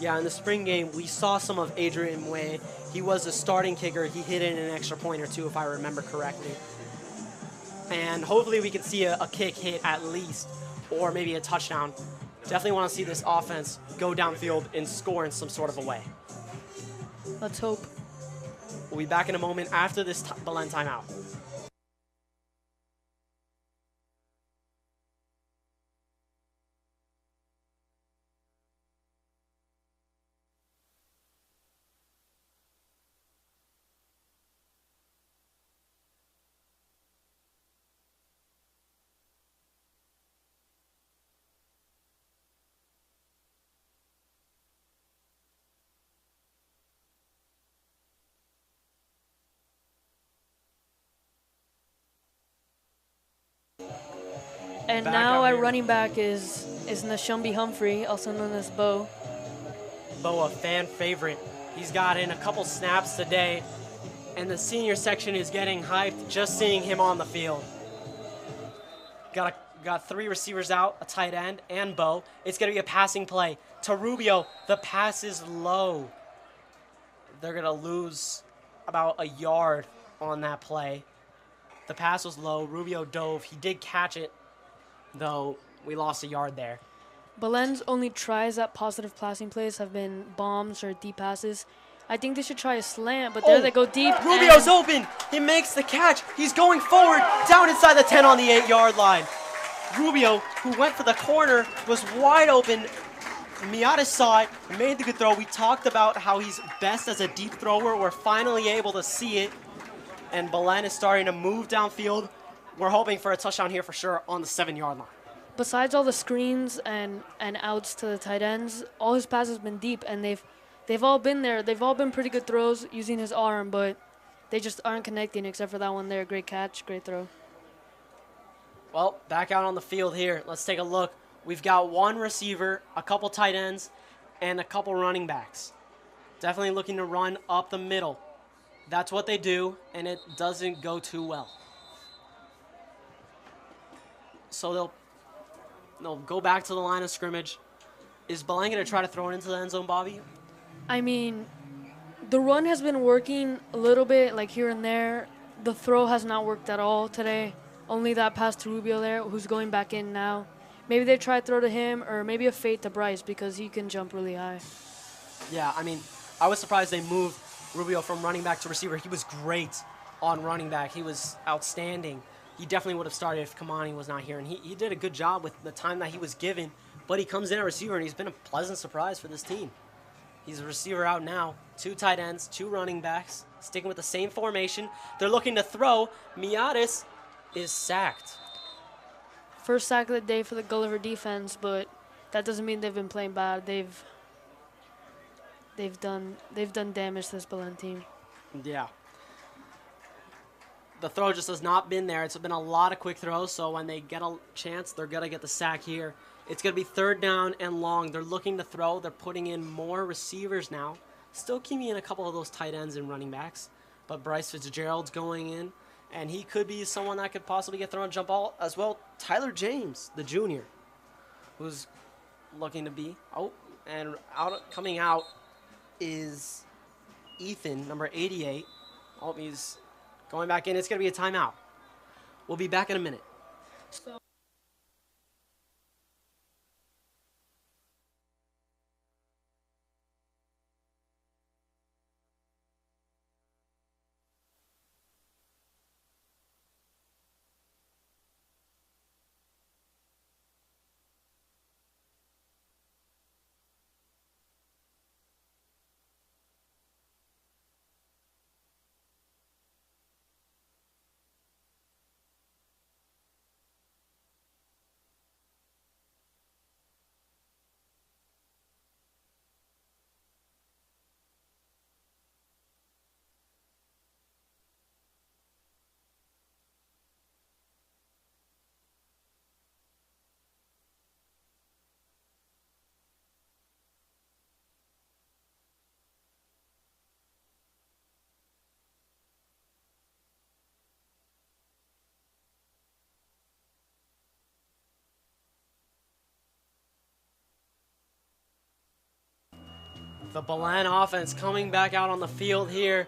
Yeah, in the spring game, we saw some of Adrian Moya. He was a starting kicker. He hit in an extra point or two, if I remember correctly. And hopefully we can see a kick hit at least, or maybe a touchdown. Definitely want to see this offense go downfield and score in some sort of a way. Let's hope. We'll be back in a moment after this Belen timeout. And now our running back is Nashumbi Humphrey, also known as Bo. Bo, a fan favorite. He's got in a couple snaps today, and the senior section is getting hyped just seeing him on the field. Got 3 receivers out, a tight end, and Bo. It's going to be a passing play to Rubio. The pass is low. They're going to lose about a yard on that play. The pass was low. Rubio dove. He did catch it, though we lost a yard there. Belen's only tries at positive passing plays have been bombs or deep passes. I think they should try a slant, but there they go deep. Rubio's open. He makes the catch. He's going forward, down inside the 10 on the 8-yard line. Rubio, who went for the corner, was wide open. Miata saw it, made the good throw. We talked about how he's best as a deep thrower. We're finally able to see it. And Belen is starting to move downfield. We're hoping for a touchdown here for sure on the 7-yard line. Besides all the screens and outs to the tight ends, all his passes have been deep, and they've all been there. They've all been pretty good throws using his arm, but they just aren't connecting except for that one there. Great catch, great throw. Well, back out on the field here. Let's take a look. We've got 1 receiver, a couple tight ends, and a couple running backs. Definitely looking to run up the middle. That's what they do, and it doesn't go too well. So they'll go back to the line of scrimmage. Is Belen going to try to throw it into the end zone, Bobby? I mean, the run has been working a little bit, like here and there. The throw has not worked at all today. Only that pass to Rubio there, who's going back in now. Maybe they try to throw to him, or maybe a fade to Bryce because he can jump really high. Yeah, I mean, I was surprised they moved Rubio from running back to receiver. He was great on running back. He was outstanding. He definitely would have started if Kamani was not here, and he did a good job with the time that he was given, but he comes in at receiver, and he's been a pleasant surprise for this team. He's a receiver out now. 2 tight ends, 2 running backs, sticking with the same formation. They're looking to throw. Miatis is sacked. First sack of the day for the Gulliver defense, but that doesn't mean they've been playing bad. They've done damage to this Belen team. Yeah. The throw just has not been there. It's been a lot of quick throws, so when they get a chance, they're going to get the sack here. It's going to be 3rd down and long. They're looking to throw. They're putting in more receivers now. Still keeping in a couple of those tight ends and running backs. But Bryce Fitzgerald's going in, and he could be someone that could possibly get thrown a jump ball as well. Tyler James, the junior, who's looking to be out. And coming out is Ethan, number 88. Oh, he's going back in. It's going to be a timeout. We'll be back in a minute. The Belen offense coming back out on the field here.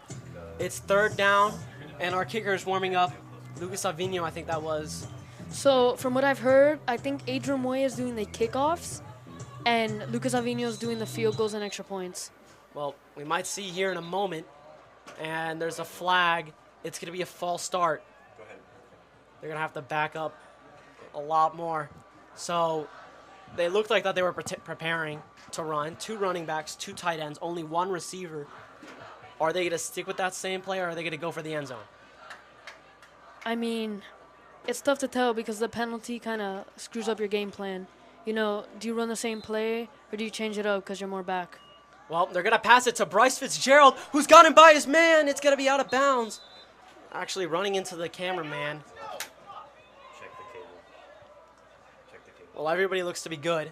It's 3rd down, and our kicker is warming up. Lucas Avigno, I think that was. So from what I've heard, I think Adrian Moy is doing the kickoffs, and Lucas Avigno is doing the field goals and extra points. Well, we might see here in a moment, and there's a flag. It's going to be a false start. Go ahead. They're going to have to back up a lot more. So they looked like that they were preparing to run. 2 running backs, 2 tight ends, only 1 receiver. Are they going to stick with that same play, or are they going to go for the end zone? I mean, it's tough to tell because the penalty kind of screws up your game plan. You know, do you run the same play, or do you change it up because you're more back? Well, they're going to pass it to Bryce Fitzgerald, who's got him by his man. It's going to be out of bounds. Actually running into the cameraman. Check the cable. Check the cable. Well, everybody looks to be good.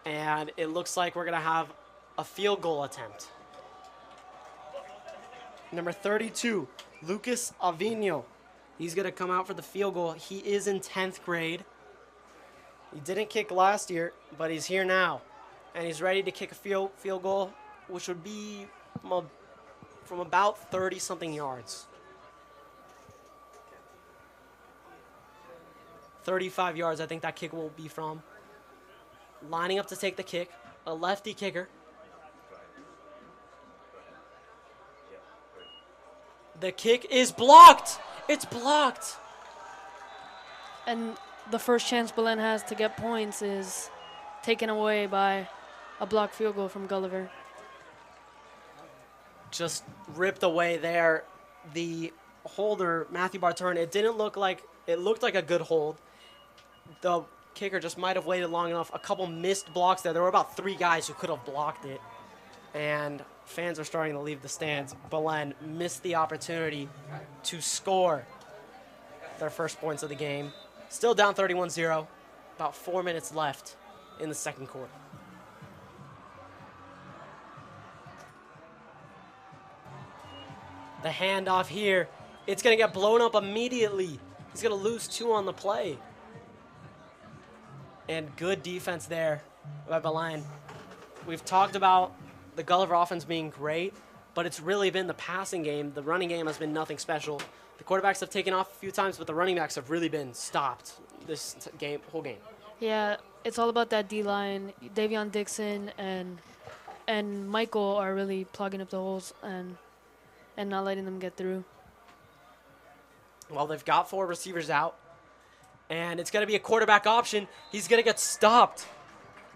And it looks like we're going to have a field goal attempt. Number 32, Lucas Avigno. He's going to come out for the field goal. He is in 10th grade. He didn't kick last year, but he's here now. And he's ready to kick a field goal, which would be from about 30-something yards. 35 yards, I think that kick will be from. Lining up to take the kick, a lefty kicker. The kick is blocked. It's blocked. And the first chance Belen has to get points is taken away by a blocked field goal from Gulliver. Just ripped away there. The holder, Matthew Barturn, it looked like a good hold. The kicker just might have waited long enough. A couple missed blocks there. There were about 3 guys who could have blocked it. And fans are starting to leave the stands. Belen missed the opportunity to score their first points of the game. Still down 31-0. About 4 minutes left in the second quarter. The handoff here. It's going to get blown up immediately. He's going to lose 2 on the play. And good defense there by Belen. We've talked about the Gulliver offense being great, but it's really been the passing game. The running game has been nothing special. The quarterbacks have taken off a few times, but the running backs have really been stopped this whole game. Yeah, it's all about that D-line. Davion Dixon and Michael are really plugging up the holes and not letting them get through. Well, they've got 4 receivers out. And it's going to be a quarterback option. He's going to get stopped.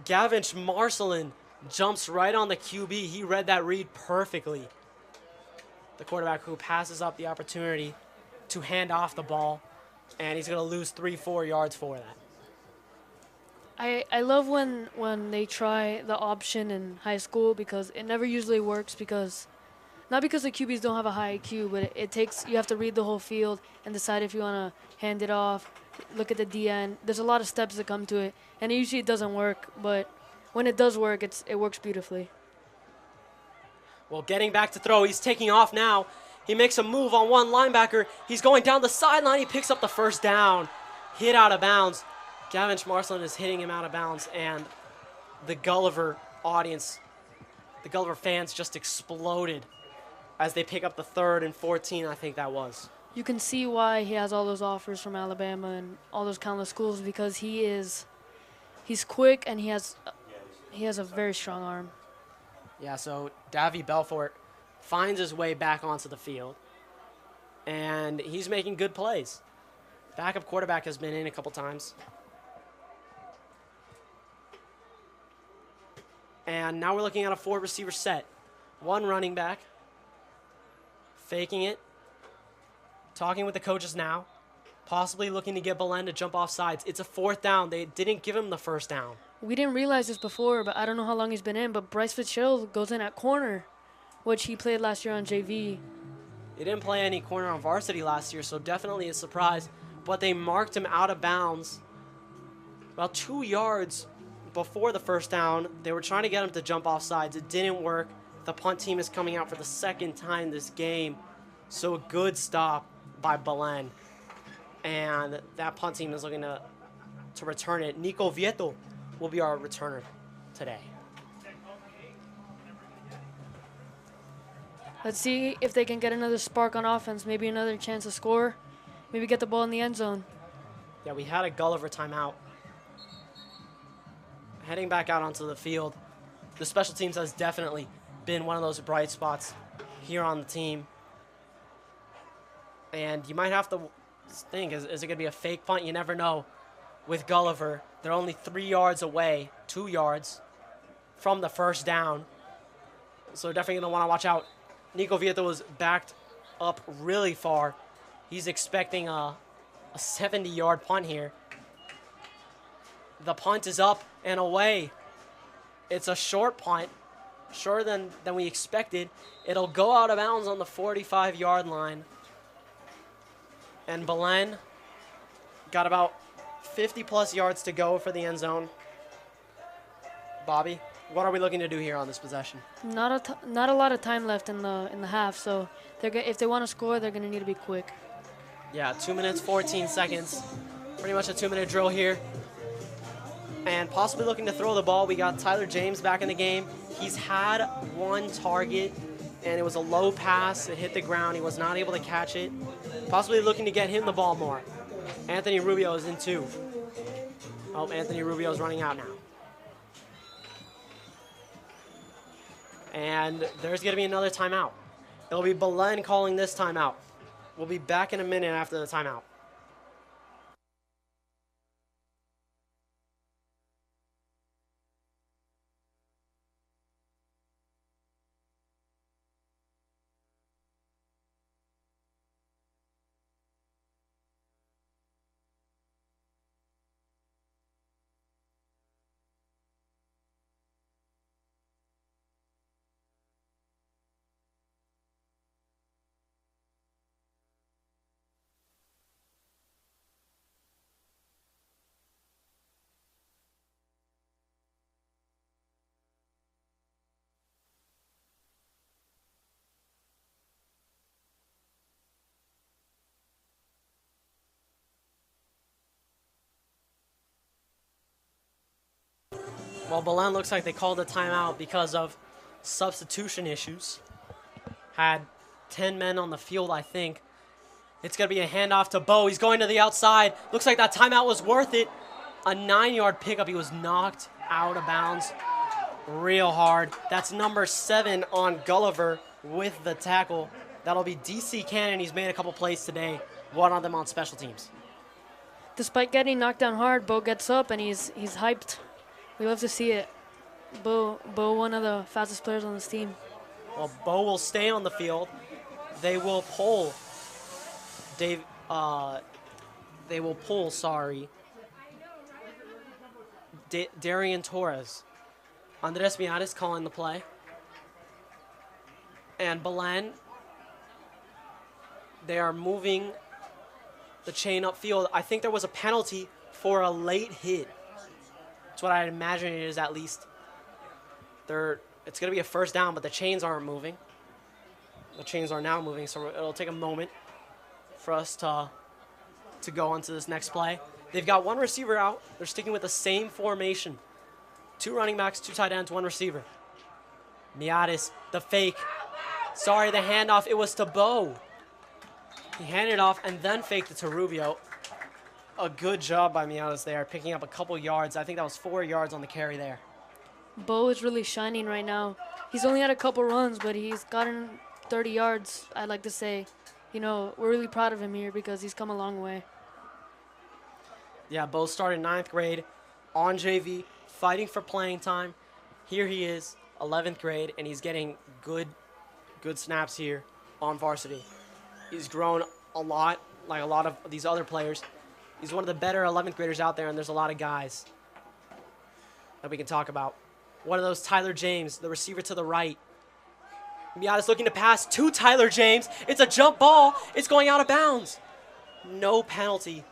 Gavinch Marcelin jumps right on the QB. He read that read perfectly. The quarterback who passes up the opportunity to hand off the ball. And he's going to lose 3-4 yards for that. I love when they try the option in high school because it never usually works because not because the QBs don't have a high IQ, but it takes you have to read the whole field and decide if you want to hand it off, look at the DN. There's a lot of steps that come to it, and usually it doesn't work, but when it does work, it works beautifully. Well, getting back to throw, he's taking off now. He makes a move on one linebacker. He's going down the sideline. He picks up the first down. Hit out of bounds. Gavinch Marcelin is hitting him out of bounds, and the Gulliver audience, the Gulliver fans just exploded as they pick up the 3rd and 14, I think that was. You can see why he has all those offers from Alabama and all those countless schools because he's quick and he has a very strong arm. Yeah, so Davy Belfort finds his way back onto the field, and he's making good plays. Backup quarterback has been in a couple times. And now we're looking at a 4-receiver set. 1 running back, faking it, talking with the coaches now, possibly looking to get Belen to jump off sides. It's a 4th down. They didn't give him the first down. We didn't realize this before, but I don't know how long he's been in, but Bryce Fitzgerald goes in at corner, which he played last year on JV. He didn't play any corner on varsity last year, so definitely a surprise. But they marked him out of bounds about 2 yards before the first down. They were trying to get him to jump off sides. It didn't work. The punt team is coming out for the 2nd time this game. So a good stop by Belen. And that punt team is looking to return it. Nico Vieto will be our returner today. Let's see if they can get another spark on offense, maybe another chance to score, maybe get the ball in the end zone. Yeah, we had a Gulliver timeout. Heading back out onto the field, the special teams has definitely been one of those bright spots here on the team. And you might have to think, is it going to be a fake punt? You never know. With Gulliver, they're only 3 yards away, 2 yards from the first down. So definitely going to want to watch out. Nico Vieto was backed up really far. He's expecting a 70-yard punt here. The punt is up and away. It's a short punt, shorter than we expected. It'll go out of bounds on the 45-yard line. And Belen got about 50-plus yards to go for the end zone. Bobby, what are we looking to do here on this possession? Not a lot of time left in the half, so if they want to score, they're going to need to be quick. Yeah, 2 minutes, 14 seconds. Pretty much a 2-minute drill here. And possibly looking to throw the ball. We got Tyler James back in the game. He's had 1 target, and it was a low pass. It hit the ground. He was not able to catch it. Possibly looking to get him the ball more. Anthony Rubio is in 2. Oh, Anthony Rubio is running out now. And there's going to be another timeout. It'll be Belen calling this timeout. We'll be back in a minute after the timeout. Well, Belen looks like they called a timeout because of substitution issues. Had 10 men on the field, I think. It's going to be a handoff to Bo. He's going to the outside. Looks like that timeout was worth it. A 9-yard pickup. He was knocked out of bounds real hard. That's number 7 on Gulliver with the tackle. That'll be DC Cannon. He's made a couple plays today one of them on special teams. Despite getting knocked down hard, Bo gets up and he's hyped. We love to see it. Bo, one of the fastest players on this team. Well, Bo will stay on the field. They will pull Dave. They will pull. Darian Torres. Andres Miares calling the play. And Belen. They are moving the chain upfield. I think there was a penalty for a late hit. That's what I imagine it is, at least. It's going to be a first down, but the chains aren't moving. The chains are now moving, so it'll take a moment for us to go on to this next play. They've got one receiver out. They're sticking with the same formation. 2 running backs, 2 tight ends, 1 receiver. Miatis, the fake. Sorry, the handoff. It was to Bo. He handed it off and then faked it to Rubio. A good job by Miatis there, picking up a couple yards. I think that was 4 yards on the carry there. Bo is really shining right now. He's only had a couple runs, but he's gotten 30 yards, I'd like to say. You know, we're really proud of him here because he's come a long way. Yeah, Bo started 9th grade on JV, fighting for playing time. Here he is, 11th grade, and he's getting good snaps here on varsity. He's grown a lot, like a lot of these other players. He's one of the better 11th graders out there, and there's a lot of guys that we can talk about. One of those, Tyler James, the receiver to the right. Miatis looking to pass to Tyler James. It's a jump ball. It's going out of bounds. No penalty.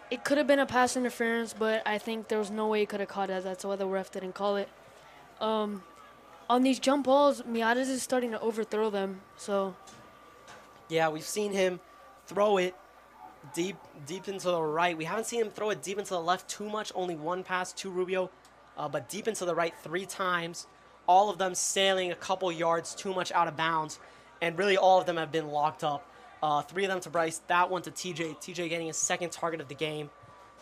It could have been a pass interference, but I think there was no way he could have caught it. That's why the ref didn't call it. On these jump balls, Miatis is starting to overthrow them. So, yeah, we've seen him throw it deep into the right. We haven't seen him throw it deep into the left too much. Only 1 pass to Rubio, but deep into the right 3 times. All of them sailing a couple yards too much out of bounds, and really all of them have been locked up. 3 of them to Bryce, that one to TJ. TJ getting his 2nd target of the game.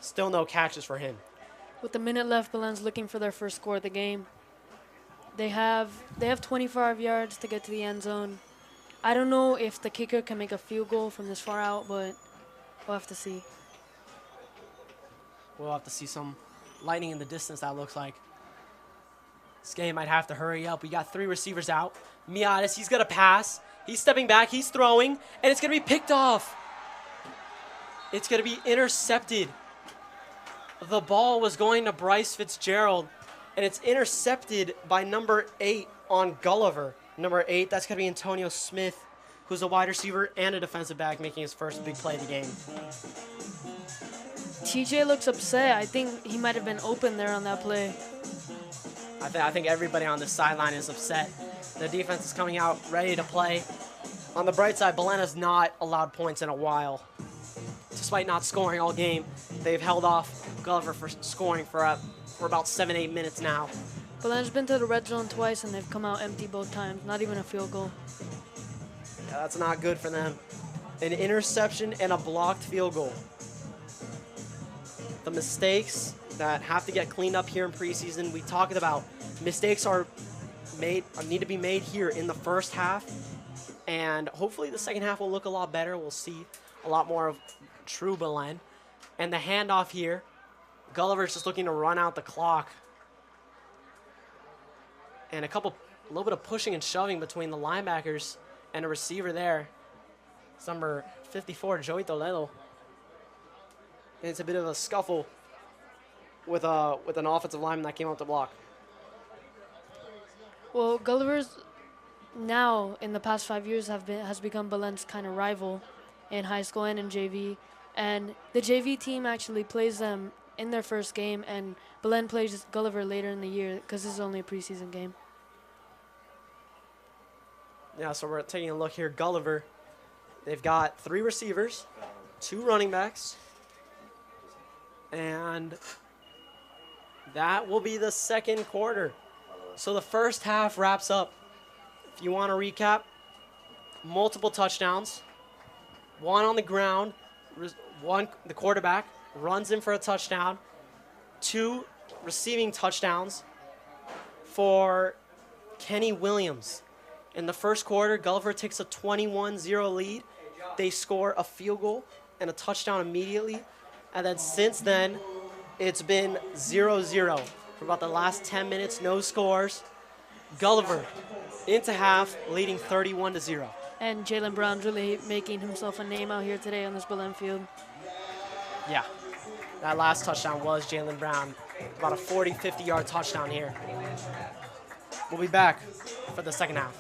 Still no catches for him. With a minute left, Belen's looking for their first score of the game. They have 25 yards to get to the end zone. I don't know if the kicker can make a field goal from this far out, but we'll have to see. We'll have to see some lightning in the distance, that looks like. This game might have to hurry up. We got 3 receivers out. Miatis, he's going to pass. He's stepping back. He's throwing. And it's going to be picked off. It's going to be intercepted. The ball was going to Bryce Fitzgerald. And it's intercepted by number 8 on Gulliver. Number 8, that's going to be Antonio Smith, who's a wide receiver and a defensive back, making his first big play of the game. TJ looks upset. I think he might have been open there on that play. I think everybody on the sideline is upset. The defense is coming out ready to play. On the bright side, Belen has not allowed points in a while. Despite not scoring all game, they've held off Gulliver for scoring for about 7-8 minutes now. Belen's been to the red zone twice, and they've come out empty both times. Not even a field goal. Yeah, that's not good for them. An interception and a blocked field goal. The mistakes that have to get cleaned up here in preseason, we talked about. Mistakes need to be made here in the first half, and hopefully the second half will look a lot better. We'll see a lot more of true Belen. And the handoff here, Gulliver's just looking to run out the clock. And a little bit of pushing and shoving between the linebackers and a receiver there. It's number 54, Joey Toledo. And it's a bit of a scuffle with an offensive lineman that came out to block. Well, Gulliver's now in the past 5 years has become Belen's kind of rival in high school and in JV. And the JV team actually plays them in their first game, and Belen plays Gulliver later in the year because this is only a preseason game. Yeah, so we're taking a look here. Gulliver, they've got 3 receivers, 2 running backs, and that will be the second quarter. So the first half wraps up. If you want to recap, multiple touchdowns, 1 on the ground, the quarterback runs in for a touchdown, 2 receiving touchdowns for Kenny Williams. In the first quarter, Gulliver takes a 21-0 lead. they score a field goal and a touchdown immediately. And then since then, it's been 0-0 for about the last 10 minutes, no scores. Gulliver into half, leading 31-0. And Jalen Brown's really making himself a name out here today on this Belen field. Yeah, that last touchdown was Jalen Brown. About a 40, 50-yard touchdown here. We'll be back for the second half.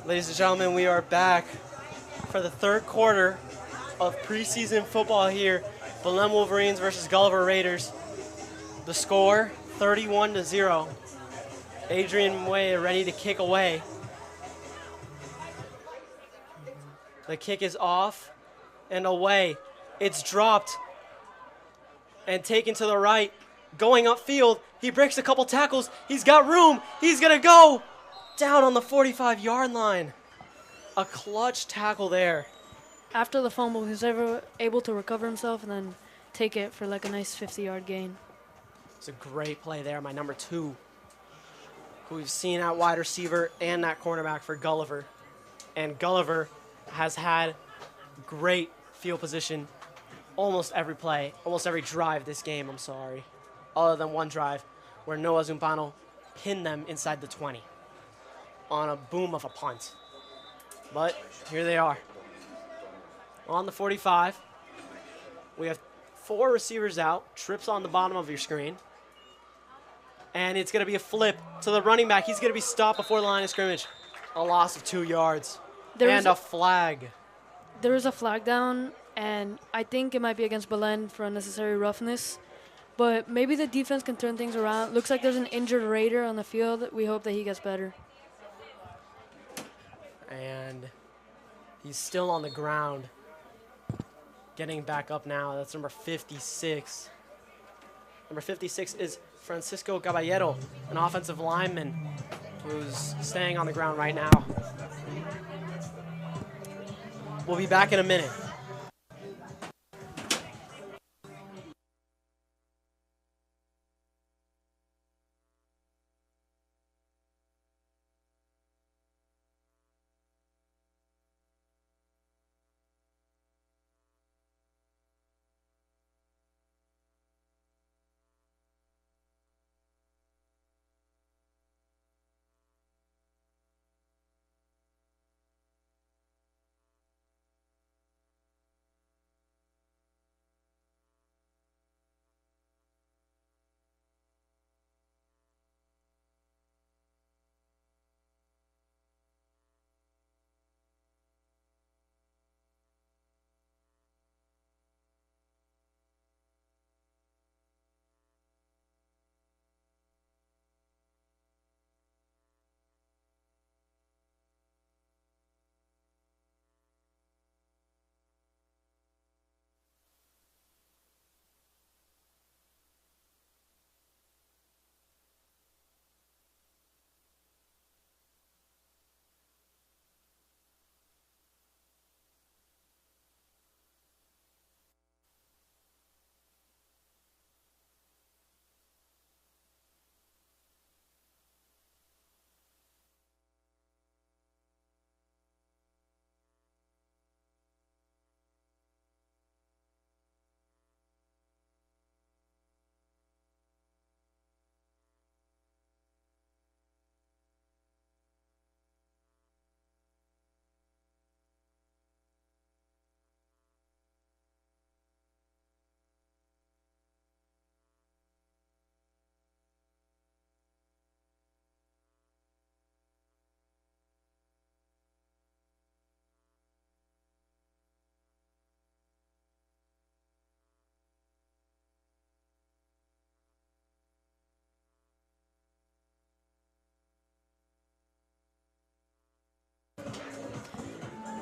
Ladies and gentlemen, we are back for the third quarter of preseason football here. Belen Wolverines versus Gulliver Raiders. The score, 31-0. Adrian Way ready to kick away. The kick is off and away. It's dropped and taken to the right. Going upfield, he breaks a couple tackles. He's got room. He's going to go down on the 45-yard line. A clutch tackle there. After the fumble, he was able to recover himself and then take it for like a nice 50-yard gain. It's a great play there, my number 2, who we've seen at wide receiver and at cornerback for Gulliver. And Gulliver has had great field position almost every play, almost every drive this game, other than one drive where Noah Zumbano pinned them inside the 20 on a boom of a punt. But here they are. On the 45, we have 4 receivers out, trips on the bottom of your screen. And it's going to be a flip to the running back. He's going to be stopped before the line of scrimmage. A loss of 2 yards. And a flag. There is a flag down, and I think it might be against Belen for unnecessary roughness. But maybe the defense can turn things around. Looks like there's an injured Raider on the field. We hope that he gets better. And he's still on the ground. Getting back up now. That's number 56. Number 56 is Francisco Caballero, an offensive lineman who's staying on the ground right now. We'll be back in a minute.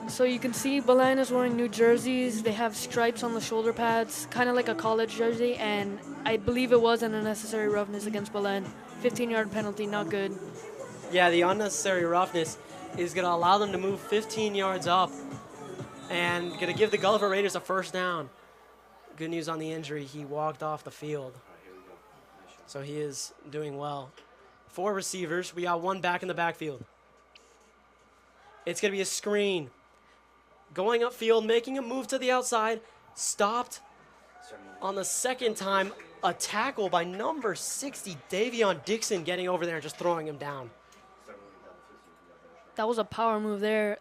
So you can see Belen is wearing new jerseys. They have stripes on the shoulder pads, kind of like a college jersey, and I believe it was an unnecessary roughness against Belen. 15-yard penalty, not good. Yeah, the unnecessary roughness is going to allow them to move 15 yards up and going to give the Gulliver Raiders a first down. Good news on the injury. He walked off the field. So he is doing well. 4 receivers. We got 1 back in the backfield. It's going to be a screen. Going upfield, making a move to the outside. Stopped on the second time. A tackle by number 60, Davion Dixon, getting over there and just throwing him down. That was a power move there.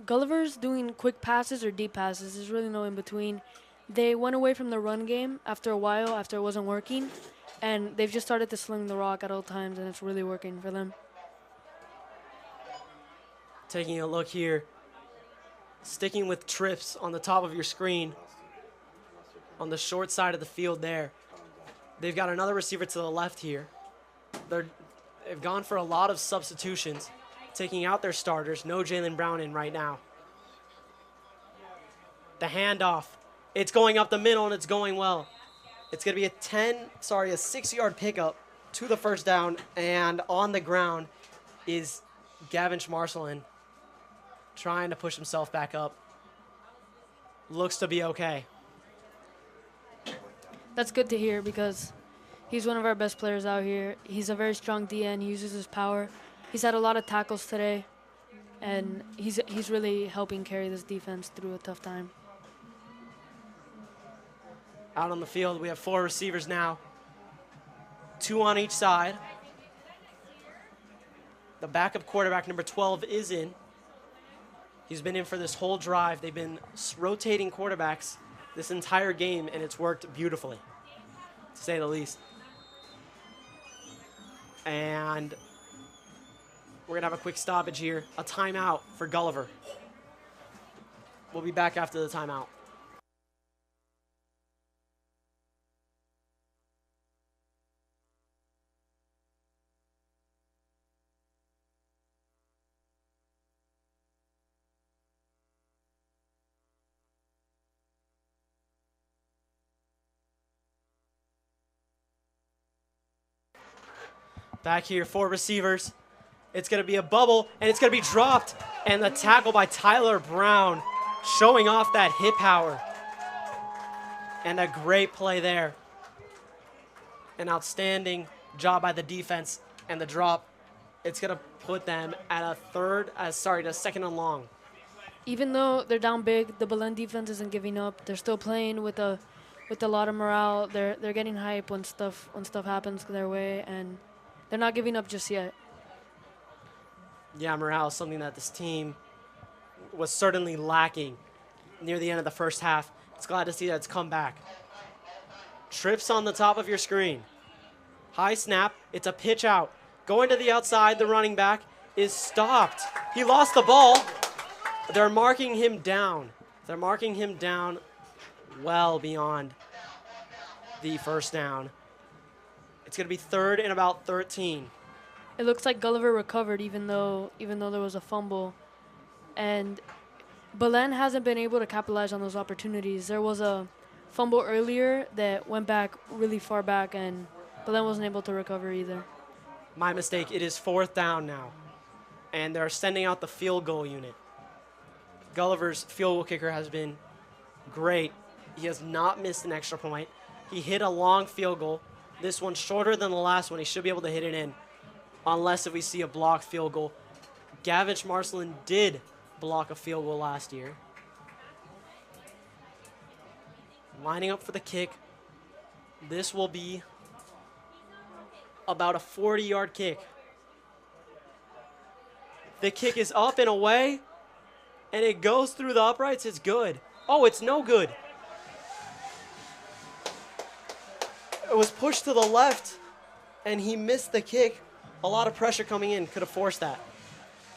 Gulliver's doing quick passes or deep passes. There's really no in between. They went away from the run game after a while, after it wasn't working, and they've just started to sling the rock at all times, and it's really working for them. Taking a look here. Sticking with trips on the top of your screen. On the short side of the field there. They've got another receiver to the left here. They've gone for a lot of substitutions, taking out their starters. No Jalen Brown in right now. The handoff. It's going up the middle, and it's going well. It's going to be a 6-yard pickup to the first down, and on the ground is Gavin Schmarcelin trying to push himself back up. Looks to be okay. That's good to hear because he's one of our best players out here. He's a very strong DN. He uses his power. He's had a lot of tackles today, and he's really helping carry this defense through a tough time. Out on the field, we have 4 receivers now. 2 on each side. The backup quarterback, number 12, is in. He's been in for this whole drive. They've been rotating quarterbacks this entire game, and it's worked beautifully, to say the least. And we're going to have a quick stoppage here. A timeout for Gulliver. We'll be back after the timeout. Back here, 4 receivers. It's going to be a bubble, and it's going to be dropped. And the tackle by Tyler Brown, showing off that hip power. And a great play there. An outstanding job by the defense. And the drop, it's going to put them at a second and long. Even though they're down big, the Belen defense isn't giving up. They're still playing with a lot of morale. They're getting hype when stuff happens their way, and they're not giving up just yet. Yeah, morale is something that this team was certainly lacking near the end of the first half. It's glad to see that it's come back. Trips on the top of your screen. High snap. It's a pitch out. Going to the outside, the running back is stopped. He lost the ball. They're marking him down. They're marking him down well beyond the first down. It's going to be 3rd and about 13. It looks like Gulliver recovered even though there was a fumble. And Belen hasn't been able to capitalize on those opportunities. There was a fumble earlier that went back really far back, and Belen wasn't able to recover either. My mistake. It is 4th down now. And they're sending out the field goal unit. Gulliver's field goal kicker has been great. He has not missed an extra point. He hit a long field goal. This one's shorter than the last one. He should be able to hit it in, unless if we see a blocked field goal. Gavin Schmarcelin did block a field goal last year. Lining up for the kick. This will be about a 40-yard kick. The kick is up and away, and it goes through the uprights. It's good. Oh, it's no good. It was pushed to the left, and he missed the kick. A lot of pressure coming in. Could have forced that.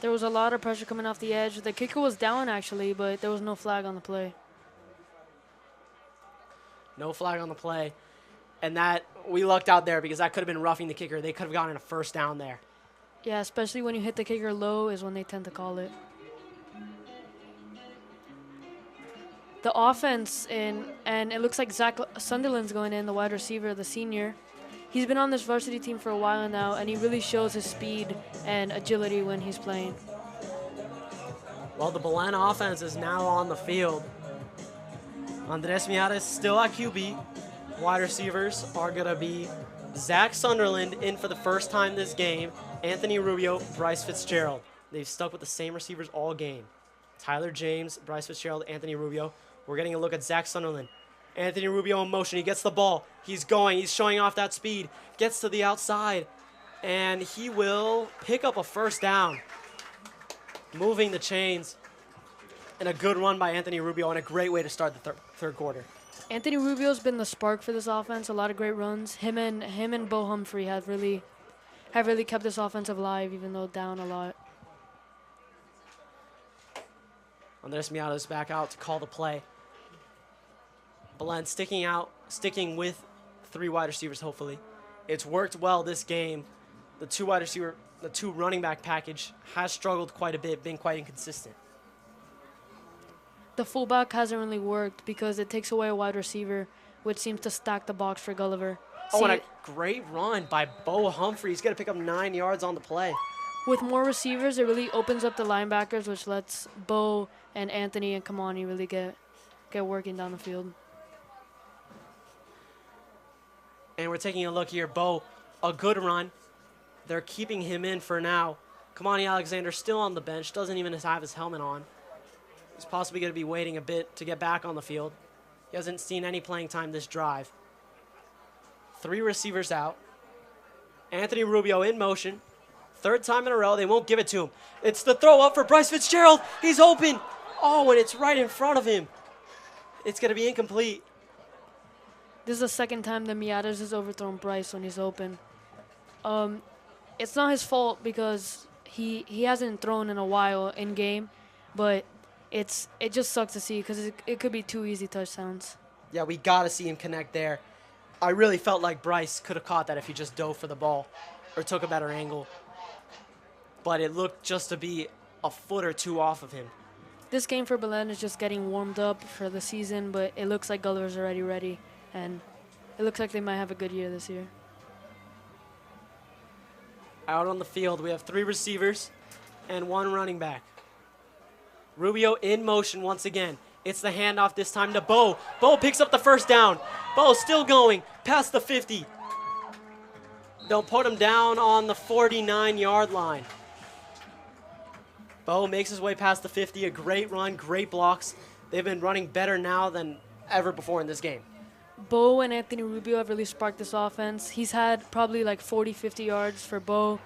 There was a lot of pressure coming off the edge. The kicker was down, actually, but there was no flag on the play. No flag on the play. And that, we lucked out there because that could have been roughing the kicker. They could have gotten a first down there. Yeah, especially when you hit the kicker low is when they tend to call it. The offense, and it looks like Zach Sunderland's going in, the wide receiver, the senior. He's been on this varsity team for a while now, and he really shows his speed and agility when he's playing. Well, the Belen offense is now on the field. Andres Miares still at QB. Wide receivers are going to be Zach Sunderland in for the first time this game, Anthony Rubio, Bryce Fitzgerald. They've stuck with the same receivers all game. Tyler James, Bryce Fitzgerald, Anthony Rubio. We're getting a look at Zach Sunderland. Anthony Rubio in motion. He gets the ball. He's going. He's showing off that speed. Gets to the outside. And he will pick up a first down. Moving the chains. And a good run by Anthony Rubio and a great way to start the third quarter. Anthony Rubio's been the spark for this offense. A lot of great runs. Him and Bo Humphrey have really kept this offense alive, even though down a lot. Andres Miado's back out to call the play. Belen sticking with 3 wide receivers, hopefully. It's worked well this game. The 2 running back package has struggled quite a bit, been quite inconsistent. The fullback hasn't really worked because it takes away a wide receiver, which seems to stack the box for Gulliver. Oh, and a great run by Bo Humphrey. He's going to pick up 9 yards on the play. With more receivers, it really opens up the linebackers, which lets Bo and Anthony and Kamani really get working down the field. And we're taking a look here. Bo, a good run. They're keeping him in for now. Kamani Alexander still on the bench, doesn't even have his helmet on. He's possibly going to be waiting a bit to get back on the field. He hasn't seen any playing time this drive. 3 receivers out. Anthony Rubio in motion. 3rd time in a row. They won't give it to him. It's the throw up for Bryce Fitzgerald. He's open. Oh, and it's right in front of him. It's going to be incomplete. This is the 2nd time that Miatas has overthrown Bryce when he's open. It's not his fault because he hasn't thrown in a while in game, but it just sucks to see because it could be 2 easy touchdowns. Yeah, we got to see him connect there. I really felt like Bryce could have caught that if he just dove for the ball or took a better angle. But it looked just to be a foot or 2 off of him. This game for Belen is just getting warmed up for the season, but it looks like Gulliver's already ready, and it looks like they might have a good year this year. Out on the field, we have 3 receivers and 1 running back. Rubio in motion once again. It's the handoff this time to Bo. Bo picks up the 1st down. Bo still going past the 50. They'll put him down on the 49-yard line. Bo makes his way past the 50. A great run, great blocks. They've been running better now than ever before in this game. Bo and Anthony Rubio have really sparked this offense. He's had probably like 40, 50 yards for Bo,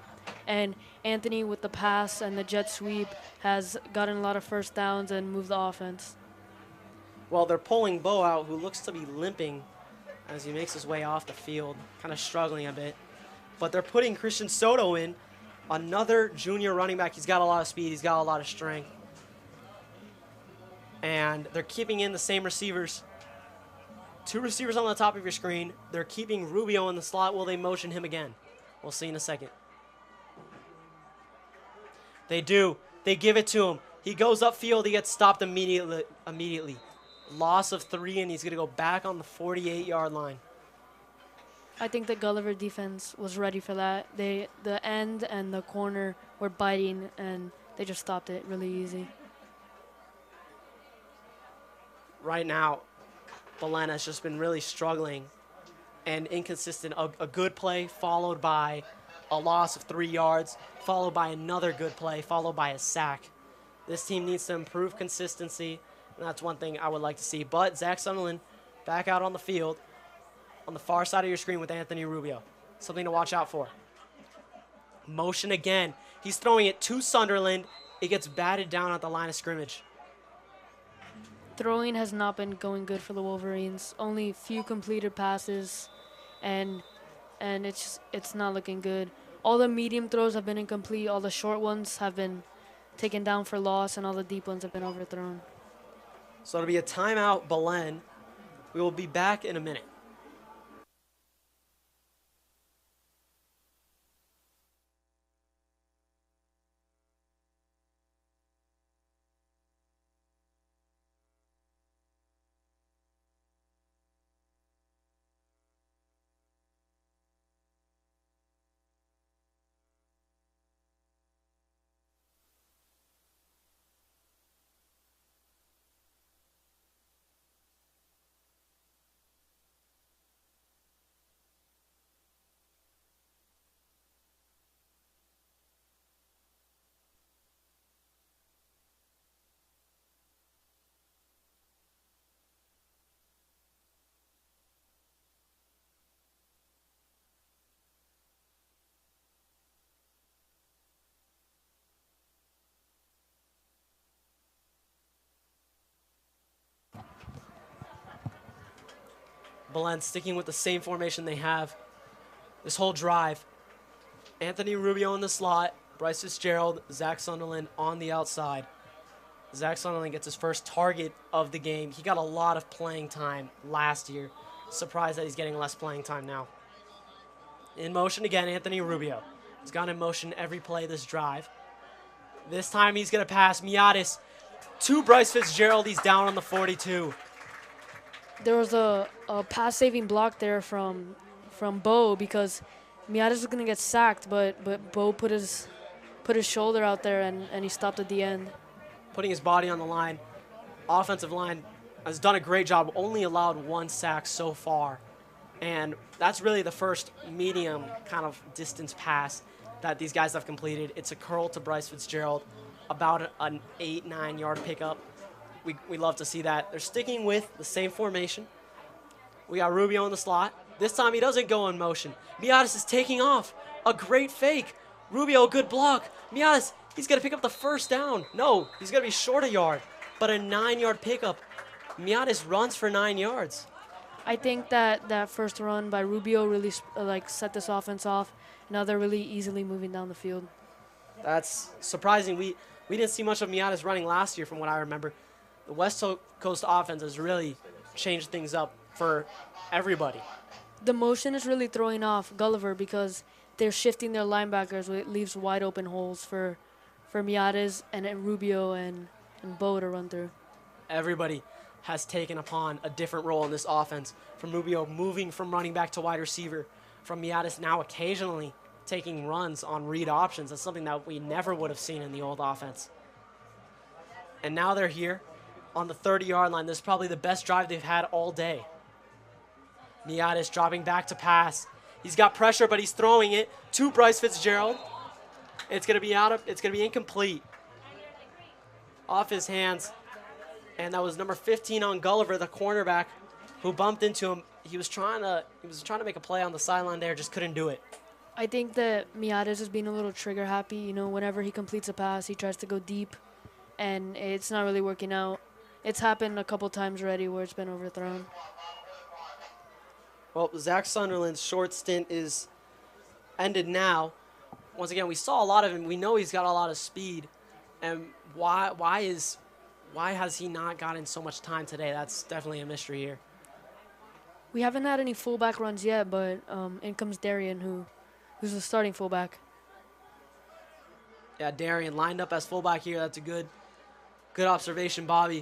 and Anthony with the pass and the jet sweep has gotten a lot of 1st downs and moved the offense. Well, they're pulling Bo out, who looks to be limping as he makes his way off the field, kind of struggling a bit. But they're putting Christian Soto in, another junior running back. He's got a lot of speed. He's got a lot of strength. And they're keeping in the same receivers. 2 receivers on the top of your screen. They're keeping Rubio in the slot. Will they motion him again? We'll see in a second. They do. They give it to him. He goes upfield. He gets stopped immediately. Loss of 3, and he's going to go back on the 48-yard line. I think the Gulliver defense was ready for that. The end and the corner were biting, and they just stopped it really easy. Right now, Belen has just been really struggling and inconsistent. A good play followed by a loss of 3 yards, followed by another good play, followed by a sack. This team needs to improve consistency, and that's one thing I would like to see. But Zach Sunderland back out on the field on the far side of your screen with Anthony Rubio. Something to watch out for. Motion again. He's throwing it to Sunderland. It gets batted down at the line of scrimmage. Throwing has not been going good for the Wolverines. Only few completed passes, and it's not looking good. All the medium throws have been incomplete. All the short ones have been taken down for loss, and all the deep ones have been overthrown. So it'll be a timeout, Belen. We will be back in a minute. Belen sticking with the same formation they have this whole drive. Anthony Rubio in the slot, Bryce Fitzgerald, Zach Sunderland on the outside. Zach Sunderland gets his first target of the game. He got a lot of playing time last year. Surprised that he's getting less playing time now. In motion again, Anthony Rubio. He's gone in motion every play this drive. This time he's going to pass Miatis to Bryce Fitzgerald. He's down on the 42. There was a pass-saving block there from Bo because Miatis was going to get sacked, but Bo put his shoulder out there and he stopped at the end. Putting his body on the line. Offensive line has done a great job. Only allowed 1 sack so far. And that's really the first medium kind of distance pass that these guys have completed. It's a curl to Bryce Fitzgerald, about an 8-9 yard pickup. We love to see that. They're sticking with the same formation. We got Rubio in the slot. This time he doesn't go in motion. Miatis is taking off. A great fake. Rubio, a good block. Miatis, he's going to pick up the first down. No, he's going to be short a yard, but a 9-yard pickup. Miatis runs for 9 yards. I think that first run by Rubio really set this offense off. Now they're really easily moving down the field. That's surprising. We didn't see much of Miatis running last year from what I remember. The West Coast offense has really changed things up for everybody. The motion is really throwing off Gulliver because they're shifting their linebackers. It leaves wide open holes for Miatis and Rubio and Bo to run through. Everybody has taken upon a different role in this offense. From Rubio moving from running back to wide receiver. From Miatis now occasionally taking runs on read options. That's something that we never would have seen in the old offense. And now they're here on the 30-yard line. This is probably the best drive they've had all day. Miatis dropping back to pass. He's got pressure, but he's throwing it to Bryce Fitzgerald. It's going to be incomplete. Off his hands. And that was number 15 on Gulliver, the cornerback, who bumped into him. He was trying to make a play on the sideline there, just couldn't do it. I think that Miatis is being a little trigger happy. You know, whenever he completes a pass, he tries to go deep, and it's not really working out. It's happened a couple times already where it's been overthrown. Well, Zach Sunderland's short stint is ended now. Once again, we saw a lot of him. We know he's got a lot of speed, and why has he not gotten so much time today? That's definitely a mystery here. We haven't had any fullback runs yet, but in comes Darian, who's the starting fullback. Yeah, Darian lined up as fullback here. That's a good observation, Bobby.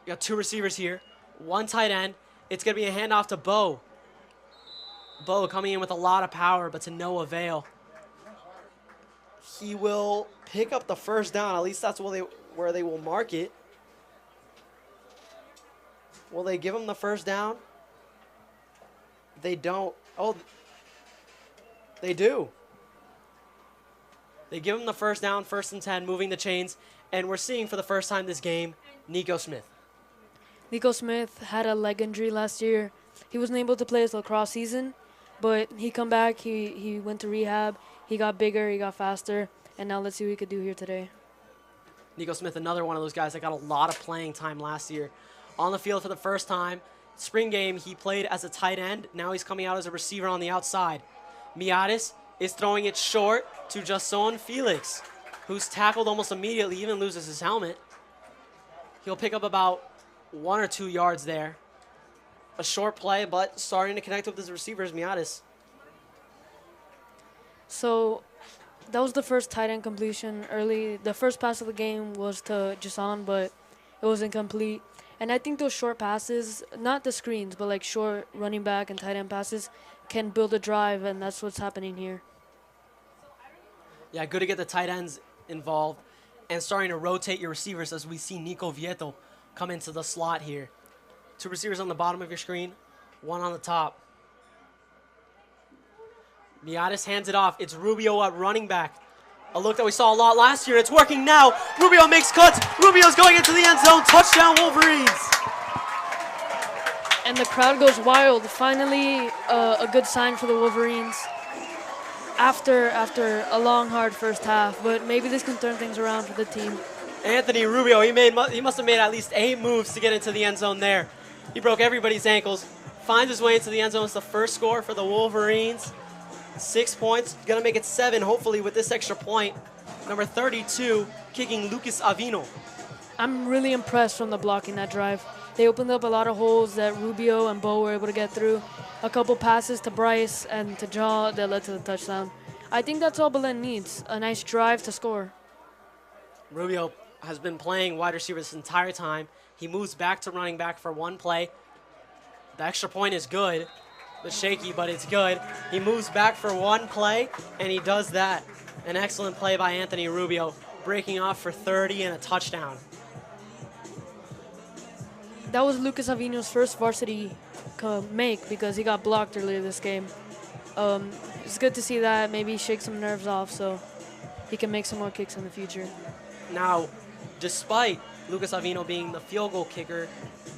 You got 2 receivers here, 1 tight end. It's going to be a handoff to Bo. Bo coming in with a lot of power, but to no avail. He will pick up the first down. At least that's where they will mark it. Will they give him the first down? They don't. Oh, they do. They give him the first down, 1st and 10, moving the chains. And we're seeing for the first time this game, Nico Smith. Nico Smith had a leg injury last year. He wasn't able to play his lacrosse season, but he come back. He went to rehab. He got bigger. He got faster. And now let's see what he could do here today. Nico Smith, another one of those guys that got a lot of playing time last year. On the field for the first time. Spring game, he played as a tight end. Now he's coming out as a receiver on the outside. Miatis is throwing it short to Jason Felix, who's tackled almost immediately, even loses his helmet. He'll pick up about 1 or 2 yards there. A short play, but starting to connect with his receivers, Miatis. So that was the first tight end completion early. The first pass of the game was to Jason, but it was incomplete. And I think those short passes, not the screens, but like short running back and tight end passes, can build a drive, and that's what's happening here. Yeah, good to get the tight ends involved and starting to rotate your receivers as we see Nico Vieto come into the slot here. 2 receivers on the bottom of your screen, 1 on the top. Miatis hands it off. It's Rubio at running back. A look that we saw a lot last year. It's working now. Rubio makes cuts. Rubio's going into the end zone. Touchdown, Wolverines. And the crowd goes wild. Finally, a good sign for the Wolverines after a long, hard first half. But maybe this can turn things around for the team. Anthony Rubio, he must have made at least 8 moves to get into the end zone there. He broke everybody's ankles. Finds his way into the end zone. It's the first score for the Wolverines. 6 points, gonna make it 7, hopefully, with this extra point. Number 32, kicking Lucas Avigno. I'm really impressed from the blocking that drive. They opened up a lot of holes that Rubio and Bo were able to get through. A couple passes to Bryce and to Jaw that led to the touchdown. I think that's all Belen needs, a nice drive to score. Rubio has been playing wide receiver this entire time. He moves back to running back for one play. The extra point is good. It's shaky, but it's good. He moves back for one play, and he does that. An excellent play by Anthony Rubio, breaking off for 30 and a touchdown. That was Lucas Avigno's first varsity make because he got blocked earlier this game. It's good to see that. Maybe shake some nerves off so he can make some more kicks in the future. Now, despite Lucas Avigno being the field goal kicker,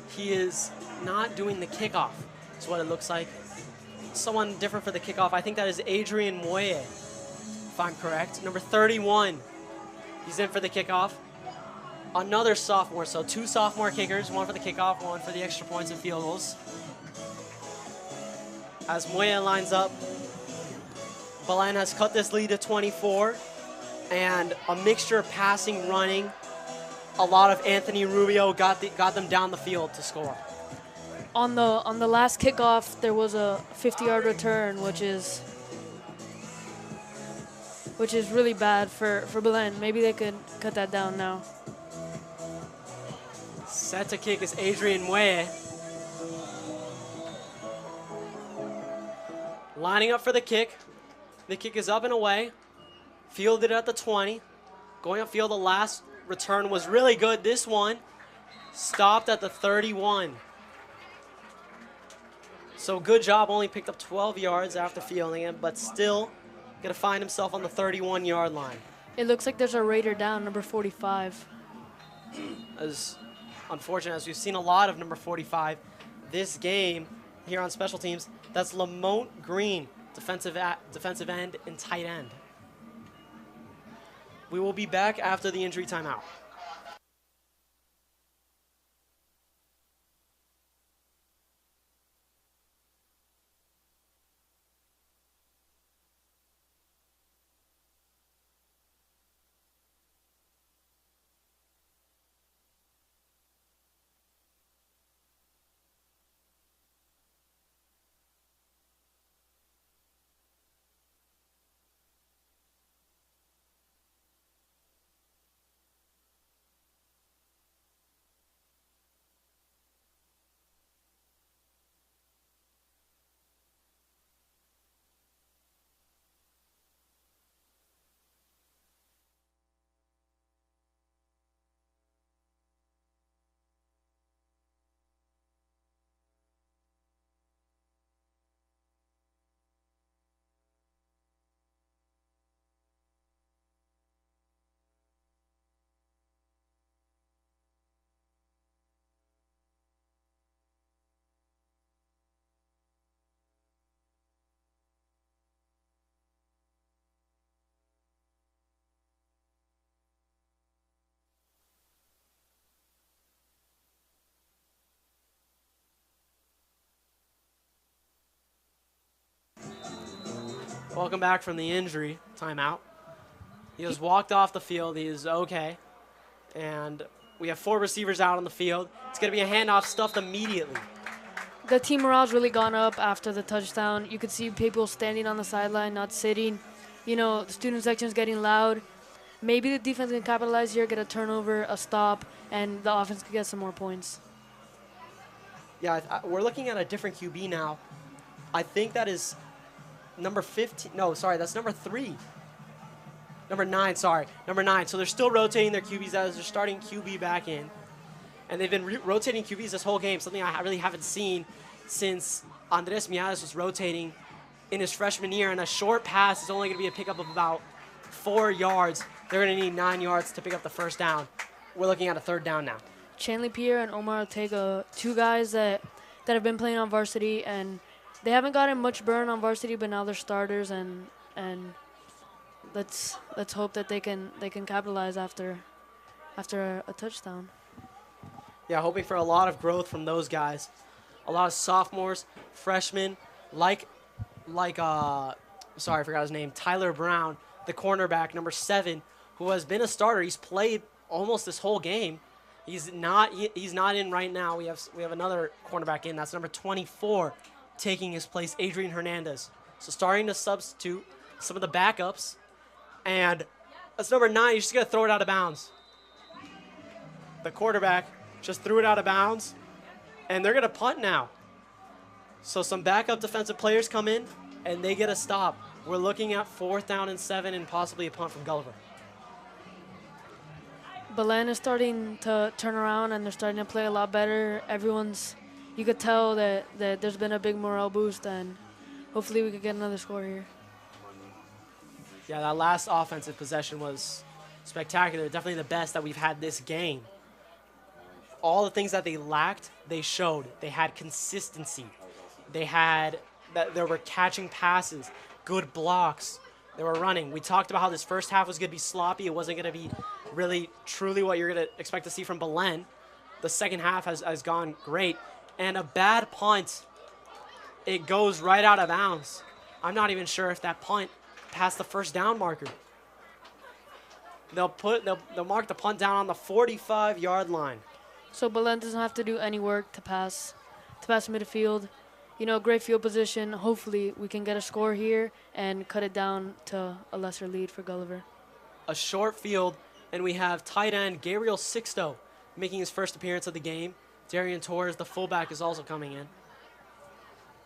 he is not doing the kickoff. That's what it looks like. Someone different for the kickoff. I think that is Adrian Moye, if I'm correct. Number 31. He's in for the kickoff. Another sophomore, so 2 sophomore kickers, one for the kickoff, one for the extra points and field goals. As Moye lines up, Belen has cut this lead to 24, and a mixture of passing, running. A lot of Anthony Rubio got them down the field to score. On the last kickoff, there was a 50-yard return, which is really bad for Belen. Maybe they could cut that down now. Set to kick is Adrian Moye. Lining up for the kick. The kick is up and away. Fielded at the 20. Going upfield, the last return was really good. This one stopped at the 31. So good job, only picked up 12 yards after fielding it, but still going to find himself on the 31-yard line. It looks like there's a Raider down, number 45. As unfortunate as we've seen a lot of number 45 this game here on special teams, that's Lamont Green, defensive end and tight end. We will be back after the injury timeout. Welcome back from the injury timeout. He has walked off the field. He is okay. And we have 4 receivers out on the field. It's going to be a handoff stuffed immediately. The team morale's really gone up after the touchdown. You could see people standing on the sideline, not sitting. You know, the student section's getting loud. Maybe the defense can capitalize here, get a turnover, a stop, and the offense could get some more points. Yeah, we're looking at a different QB now. I think that is number 15. No, sorry, that's number 3. Number 9, sorry. Number 9. So they're still rotating their QBs as they're starting QB back in. And they've been rotating QBs this whole game, something I really haven't seen since Andres Miadas was rotating in his freshman year. And a short pass is only going to be a pickup of about 4 yards. They're going to need 9 yards to pick up the first down. We're looking at a 3rd down now. Chanley Pierre and Omar Ortega, 2 guys that have been playing on varsity, and they haven't gotten much burn on varsity, but now they're starters, and let's hope that they can capitalize after a touchdown. Yeah, hoping for a lot of growth from those guys. A lot of sophomores, freshmen, sorry, I forgot his name, Tyler Brown, the cornerback, number 7, who has been a starter. He's played almost this whole game, He's not in right now. We have another cornerback in. That's number 24 taking his place, Adrian Hernandez. So starting to substitute some of the backups. And that's number 9. He's just going to throw it out of bounds. The quarterback just threw it out of bounds. And they're going to punt now. So some backup defensive players come in, and they get a stop. We're looking at 4th down and 7 and possibly a punt from Gulliver. Belen is starting to turn around, and they're starting to play a lot better. You could tell that there's been a big morale boost, and hopefully we could get another score here. Yeah, that last offensive possession was spectacular. Definitely the best that we've had this game. All the things that they lacked, they showed. They had consistency. They were catching passes, good blocks. They were running. We talked about how this first half was going to be sloppy. It wasn't going to be really, truly what you're going to expect to see from Belen. The second half has gone great. And a bad punt, it goes right out of bounds. I'm not even sure if that punt passed the first down marker. They'll mark the punt down on the 45-yard line. So Belen doesn't have to do any work to pass midfield. Great field position. Hopefully we can get a score here and cut it down to a lesser lead for Gulliver. A short field, and we have tight end Gabriel Sixto making his first appearance of the game. Darian Torres, the fullback, is also coming in.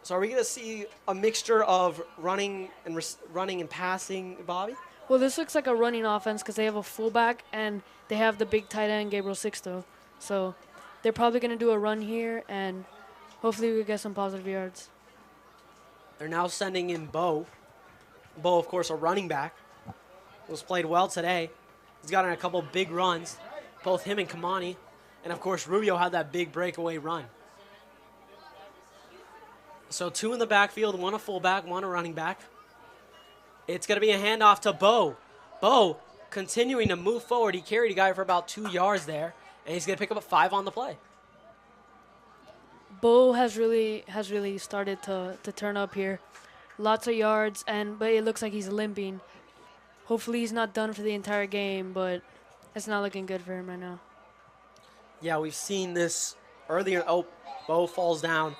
So are we going to see a mixture of running and passing, Bobby? Well, this looks like a running offense because they have a fullback and they have the big tight end Gabriel Sixto. So they're probably going to do a run here, and hopefully we get some positive yards. They're now sending in Bo. Bo, of course, a running back. Was played well today. He's gotten a couple big runs, both him and Kamani. And, of course, Rubio had that big breakaway run. So 2 in the backfield, 1 a fullback, 1 a running back. It's going to be a handoff to Bo. Bo continuing to move forward. He carried a guy for about 2 yards there, and he's going to pick up a 5 on the play. Bo has really started to turn up here. Lots of yards, but it looks like he's limping. Hopefully he's not done for the entire game, but it's not looking good for him right now. Yeah, we've seen this earlier. Oh, Bo falls down.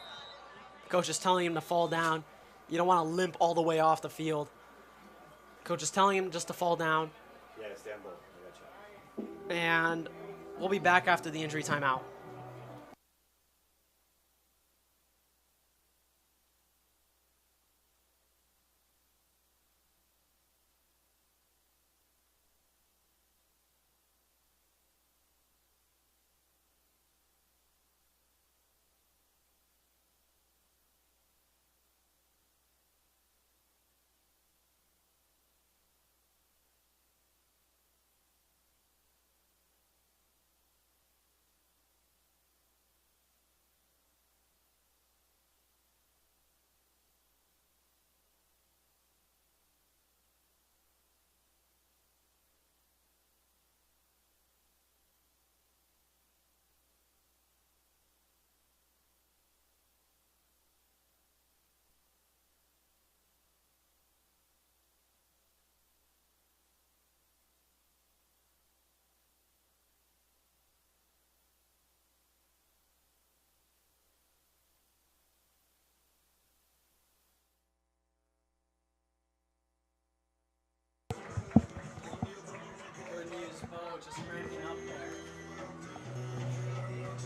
Coach is telling him to fall down. You don't want to limp all the way off the field. Coach is telling him just to fall down. Yeah, stand Bo. I gotcha. And we'll be back after the injury timeout.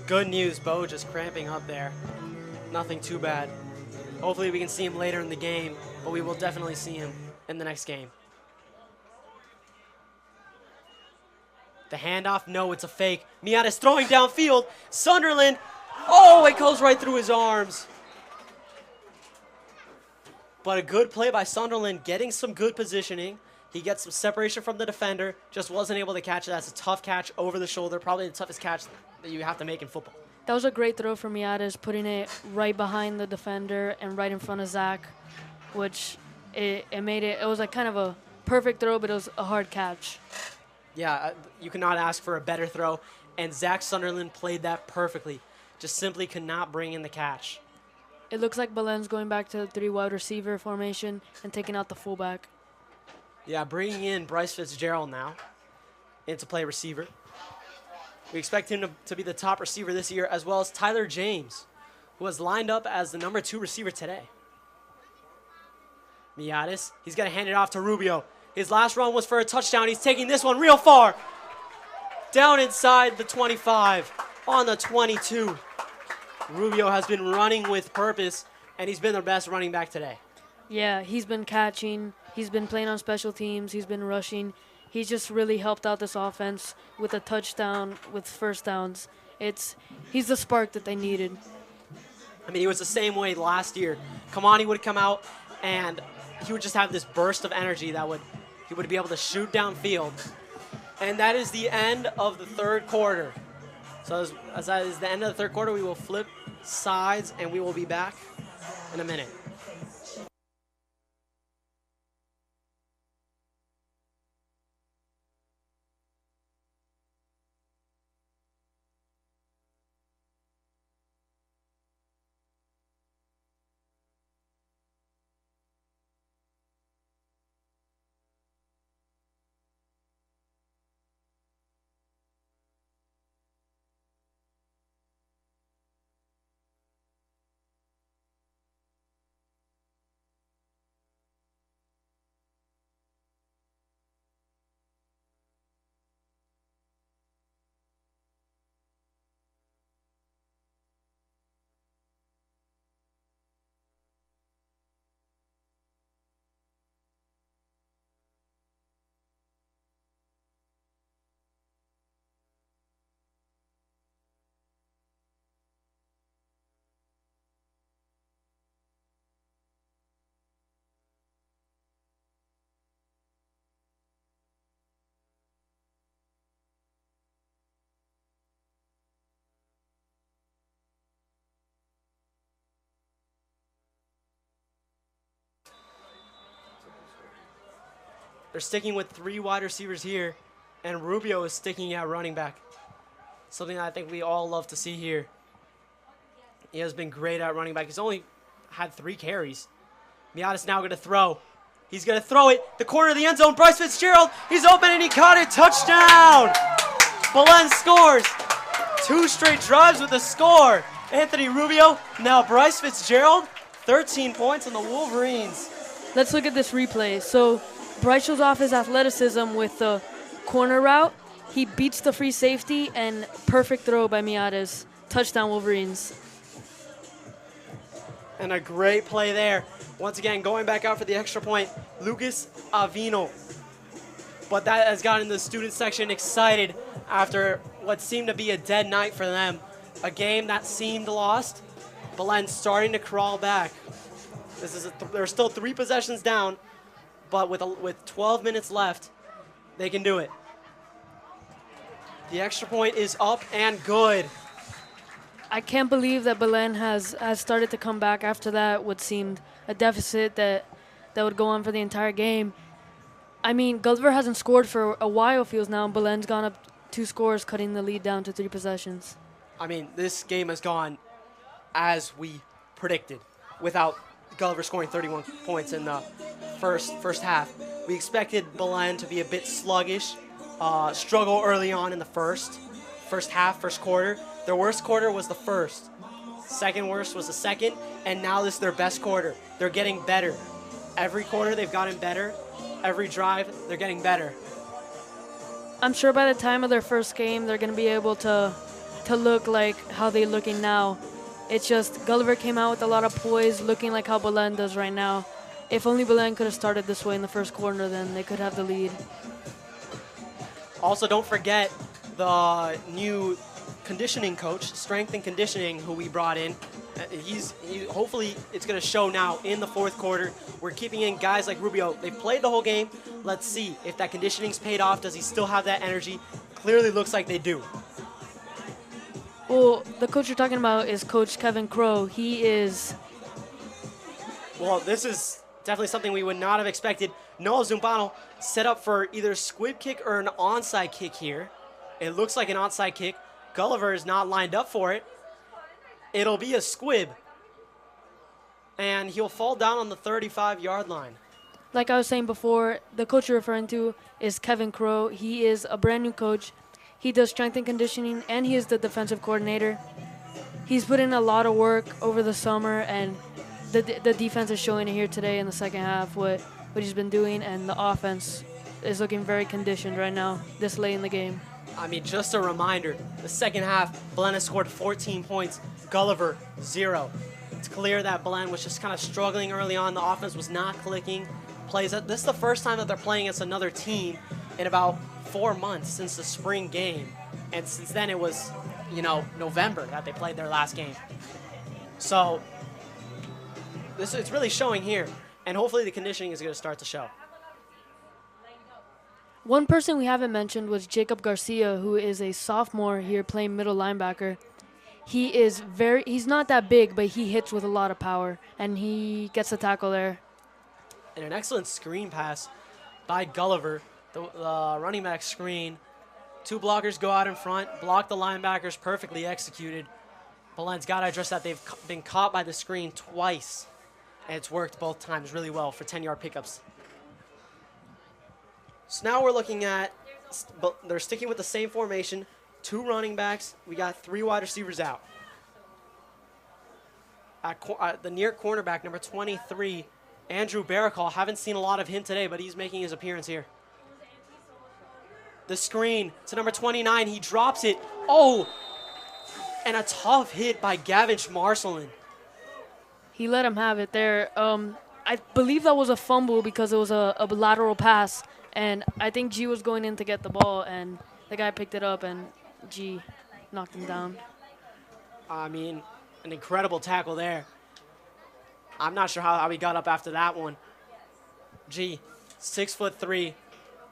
Good news, Bo just cramping up there. Nothing too bad. Hopefully we can see him later in the game, but we will definitely see him in the next game. The handoff, no, it's a fake. Miatis throwing downfield. Sunderland, oh, it goes right through his arms. But a good play by Sunderland, getting some good positioning. He gets some separation from the defender, just wasn't able to catch it. That's a tough catch over the shoulder, probably the toughest catch that you have to make in football. That was a great throw from Miatis, putting it right behind the defender and right in front of Zach, which it was like kind of a perfect throw, but it was a hard catch. Yeah, you cannot ask for a better throw, and Zach Sunderland played that perfectly. Just simply could not bring in the catch. It looks like Belen's going back to the 3 wide receiver formation and taking out the fullback. Yeah, bringing in Bryce Fitzgerald now in to play receiver. We expect him to be the top receiver this year, as well as Tyler James, who was lined up as the number 2 receiver today. Miatis, he's going to hand it off to Rubio. His last run was for a touchdown. He's taking this one real far. Down inside the 25, on the 22. Rubio has been running with purpose, and he's been the best running back today. Yeah, he's been catching. He's been playing on special teams. He's been rushing. He's just really helped out this offense with a touchdown, with first downs. He's the spark that they needed. I mean, he was the same way last year. Kamani would come out, and he would just have this burst of energy he would be able to shoot downfield. And that is the end of the third quarter. So as that is the end of the third quarter, we will flip sides, and we will be back in a minute. They're sticking with 3 wide receivers here, and Rubio is sticking at running back. Something that I think we all love to see here. He has been great at running back. He's only had 3 carries. Miata's now going to throw. He's going to throw it. The corner of the end zone. Bryce Fitzgerald. He's open, and he caught it. Touchdown. Belen scores. 2 straight drives with a score. Anthony Rubio. Now Bryce Fitzgerald. 13 points on the Wolverines. Let's look at this replay. So Bryce shows off his athleticism with the corner route. He beats the free safety, and perfect throw by Miatas. Touchdown, Wolverines. And a great play there. Once again, going back out for the extra point, Lucas Avigno. But that has gotten the student section excited after what seemed to be a dead night for them. A game that seemed lost. Belen starting to crawl back. There's still 3 possessions down, but with 12 minutes left, they can do it. The extra point is up and good. I can't believe that Belen has started to come back after that, what seemed a deficit that would go on for the entire game. I mean, Gulliver hasn't scored for a while, feels now, and Belen's gone up 2 scores, cutting the lead down to 3 possessions. I mean, this game has gone as we predicted, without Gulliver scoring 31 points in the first half. We expected Belen to be a bit sluggish, struggle early on in the first half, first quarter. Their worst quarter was the first. Second worst was the second, and now this is their best quarter. They're getting better. Every quarter they've gotten better. Every drive, they're getting better. I'm sure by the time of their first game, they're going to be able to look like how they're looking now. It's just Gulliver came out with a lot of poise, looking like how Belen does right now. If only Belen could have started this way in the first quarter, then they could have the lead. Also, don't forget the new conditioning coach, strength and conditioning, who we brought in. Hopefully it's going to show now in the fourth quarter. We're keeping in guys like Rubio. They played the whole game. Let's see if that conditioning's paid off. Does he still have that energy? Clearly looks like they do. Well, the coach you're talking about is Coach Kevin Crow. He is... Well, this is definitely something we would not have expected. Noah Zumbano set up for either a squib kick or an onside kick here. It looks like an onside kick. Gulliver is not lined up for it. It'll be a squib. And he'll fall down on the 35-yard line. Like I was saying before, the coach you're referring to is Kevin Crow. He is a brand new coach. He does strength and conditioning, and he is the defensive coordinator. He's put in a lot of work over the summer, and the defense is showing it here today in the second half, what he's been doing, and the offense is looking very conditioned right now, this late in the game. I mean, just a reminder, the second half, Belen has scored 14 points, Gulliver, 0. It's clear that Belen was just kind of struggling early on. The offense was not clicking. This is the first time that they're playing against another team in about 4 months since the spring game. And since then it was, November that they played their last game. So it's really showing here. And hopefully the conditioning is going to start to show. One person we haven't mentioned was Jacob Garcia, who is a sophomore here playing middle linebacker. He's not that big, but he hits with a lot of power, and he gets the tackle there. And an excellent screen pass by Gulliver, the running back screen. 2 blockers go out in front, block the linebackers, perfectly executed. Belen's got to address that. They've been caught by the screen twice, and it's worked both times really well for 10-yard pickups. So now we're looking at, they're sticking with the same formation, 2 running backs. We got 3 wide receivers out. At the near cornerback, number 23, Andrew Barakall. Haven't seen a lot of him today, but he's making his appearance here. The screen to number 29. He drops it. Oh, and a tough hit by Gavinch Marcelin. He let him have it there. I believe that was a fumble because it was a lateral pass. And I think G was going in to get the ball, and the guy picked it up, and G knocked him down. I mean, an incredible tackle there. I'm not sure how he got up after that one. G, 6'3",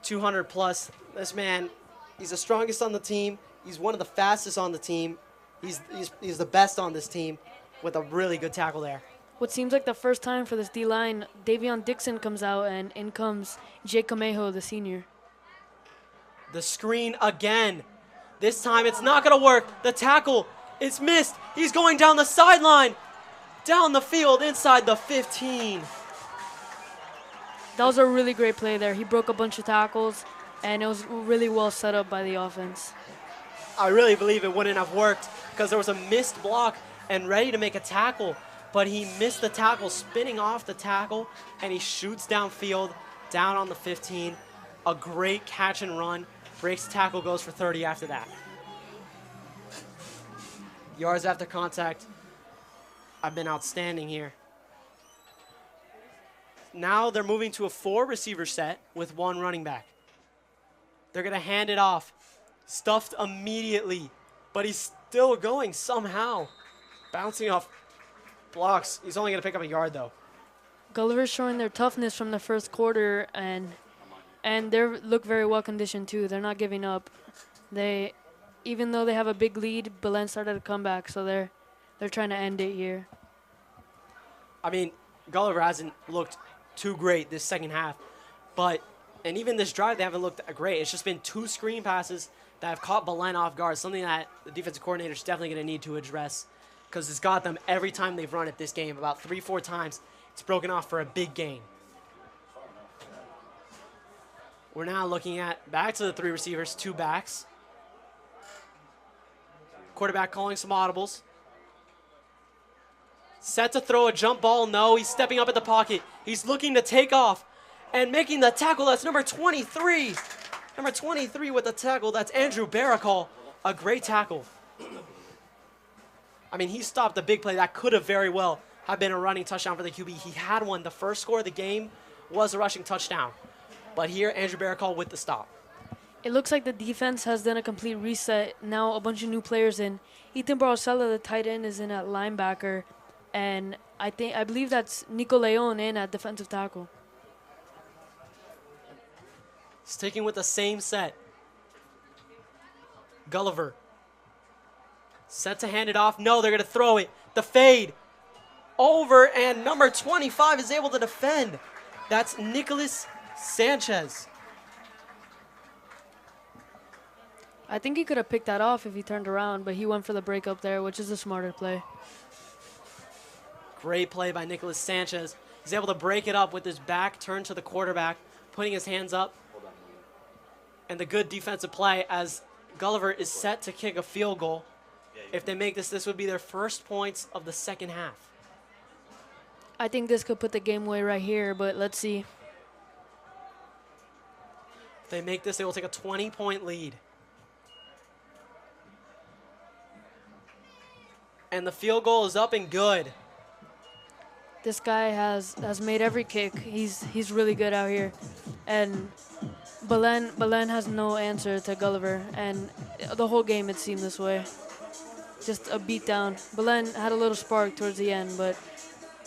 200 plus. This man, he's the strongest on the team. He's one of the fastest on the team. He's the best on this team with a really good tackle there. What seems like the first time for this D-line, Davion Dixon comes out, and in comes Jake Camejo, the senior. The screen again. This time it's not going to work. The tackle is missed. He's going down the sideline, down the field, inside the 15. That was a really great play there. He broke a bunch of tackles, and it was really well set up by the offense. I really believe it wouldn't have worked because there was a missed block and ready to make a tackle. But he missed the tackle, spinning off the tackle, and he shoots downfield, down on the 15. A great catch and run. Breaks the tackle, goes for 30 after that. Yards after contact. I've been outstanding here. Now they're moving to a 4-receiver set with 1 running back. They're going to hand it off. Stuffed immediately, but he's still going somehow. Bouncing off blocks. He's only going to pick up a yard, though. Gulliver's showing their toughness from the first quarter, and they look very well conditioned too. They're not giving up. Even though they have a big lead, Belen started a comeback, so they're trying to end it here. I mean, Gulliver hasn't looked too great this second half, and even this drive they haven't looked great. It's just been 2 screen passes that have caught Belen off guard, something that the defensive coordinator is definitely going to need to address, because it's got them every time they've run it this game, about 3-4 times. It's broken off for a big gain. We're now looking at back to the 3 receivers, 2 backs. Quarterback calling some audibles. Set to throw a jump ball. No, he's stepping up at the pocket. He's looking to take off and making the tackle. That's number 23. Number 23 with the tackle. That's Andrew Barakall. A great tackle. I mean, he stopped a big play that could have very well have been a running touchdown for the QB. He had one. The first score of the game was a rushing touchdown. But here, Andrew Barakall with the stop. It looks like the defense has done a complete reset. Now a bunch of new players in. Ethan Barrosella, the tight end, is in at linebacker. And I believe that's Nico Leon in at defensive tackle. Sticking with the same set. Gulliver. Set to hand it off. No, they're going to throw it. The fade. Over, and number 25 is able to defend. That's Nicholas Sanchez. I think he could have picked that off if he turned around, but he went for the breakup there, which is a smarter play. Great play by Nicholas Sanchez. He's able to break it up with his back turned to the quarterback, putting his hands up. And the good defensive play as Gulliver is set to kick a field goal. If they make this, this would be their first points of the second half. I think this could put the game away right here, but let's see. If they make this, they will take a 20-point lead. And the field goal is up and good. This guy has made every kick. He's really good out here. And Belen has no answer to Gulliver, and the whole game it seemed this way. Just a beat down. Belen had a little spark towards the end, but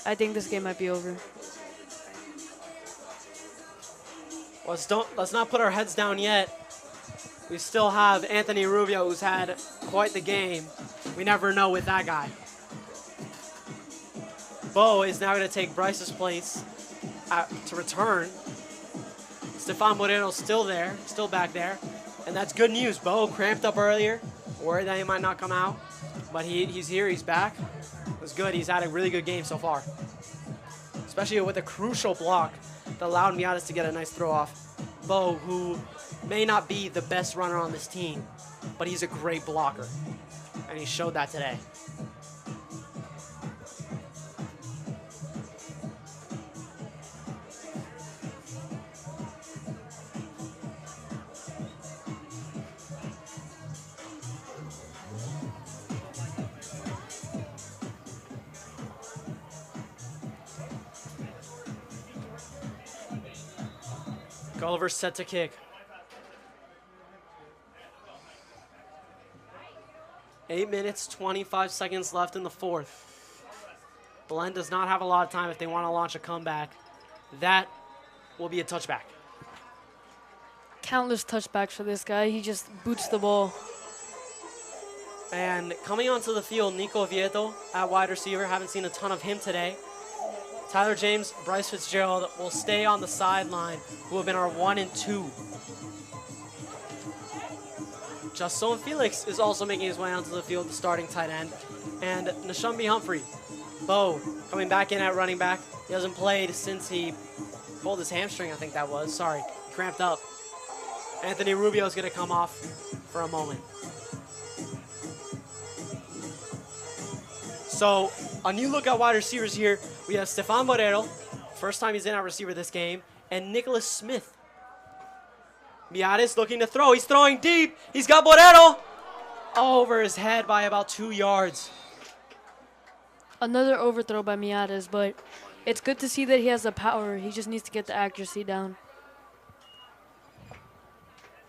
I think this game might be over. Let's not put our heads down yet. We still have Anthony Rubio, who's had quite the game. We never know with that guy. Bo is now going to take Bryce's place to return. Stefan Moreno's still there, still back there. And that's good news. Bo cramped up earlier, worried that he might not come out. But he's here, he's back. It was good. He's had a really good game so far. Especially with a crucial block that allowed Miatis to get a nice throw off. Bo, who may not be the best runner on this team, but he's a great blocker. And he showed that today. Gulliver's set to kick. 8 minutes, 25 seconds left in the fourth. Belen does not have a lot of time if they want to launch a comeback. That will be a touchback. Countless touchbacks for this guy. He just boots the ball. And coming onto the field, Nico Vieto at wide receiver. Haven't seen a ton of him today. Tyler James, Bryce Fitzgerald will stay on the sideline, who have been our 1 and 2. Justin Felix is also making his way onto the field, the starting tight end. And Nashambi Humphrey, Bo, coming back in at running back. He hasn't played since he pulled his hamstring, I think that was. Sorry, cramped up. Anthony Rubio is going to come off for a moment. So, a new look at wide receivers here. We have Stefan Barrero, first time he's in at receiver this game, and Nicholas Smith. Miatis looking to throw. He's throwing deep. He's got Barrero over his head by about 2 yards. Another overthrow by Miatis, but it's good to see that he has the power. He just needs to get the accuracy down.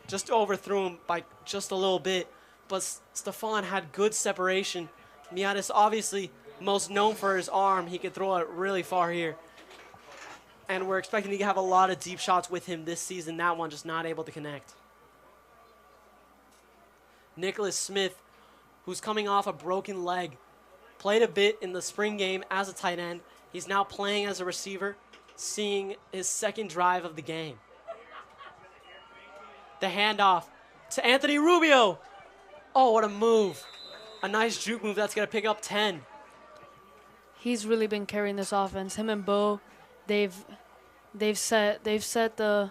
Just overthrew him by just a little bit, but Stefan had good separation. Miatis obviously most known for his arm. He could throw it really far here. And we're expecting to have a lot of deep shots with him this season. That one just not able to connect. Nicholas Smith, who's coming off a broken leg, played a bit in the spring game as a tight end. He's now playing as a receiver, seeing his second drive of the game. The handoff to Anthony Rubio. Oh, what a move. A nice juke move that's going to pick up 10. He's really been carrying this offense. Him and Bo, they've set the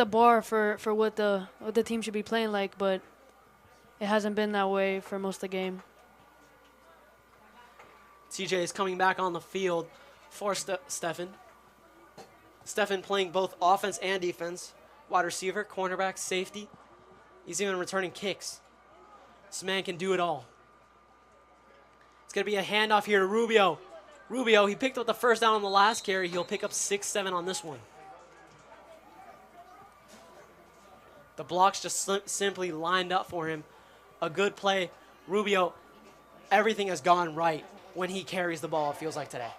bar for what the team should be playing like, but it hasn't been that way for most of the game. TJ is coming back on the field for Stefan. Stefan playing both offense and defense. Wide receiver, cornerback, safety. He's even returning kicks. This man can do it all. It's going to be a handoff here to Rubio. Rubio, he picked up the first down on the last carry. He'll pick up 6-7 on this one. The blocks just simply lined up for him. A good play. Rubio, everything has gone right when he carries the ball, it feels like today.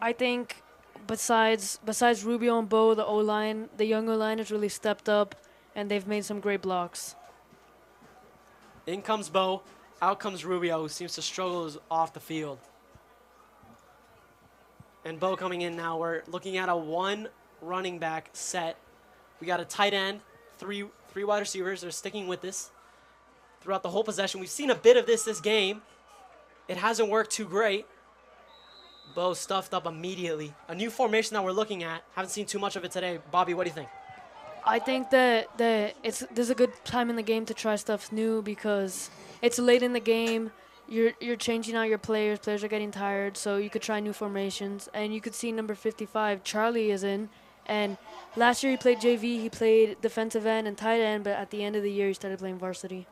I think besides Rubio and Bo, the O-line, the young O-line has really stepped up, and they've made some great blocks. In comes Bo. Out comes Rubio, who seems to struggle off the field. And Bo coming in now. We're looking at a 1 running back set. We got a tight end, three wide receivers. They're sticking with this throughout the whole possession. We've seen a bit of this game. It hasn't worked too great. Bo stuffed up immediately. A new formation that we're looking at. Haven't seen too much of it today. Bobby, what do you think? I think that this is a good time in the game to try stuff new because it's late in the game. You're changing out your players. Players are getting tired, so you could try new formations. And you could see number 55, Charlie, is in. And last year he played JV. He played defensive end and tight end, but at the end of the year he started playing varsity.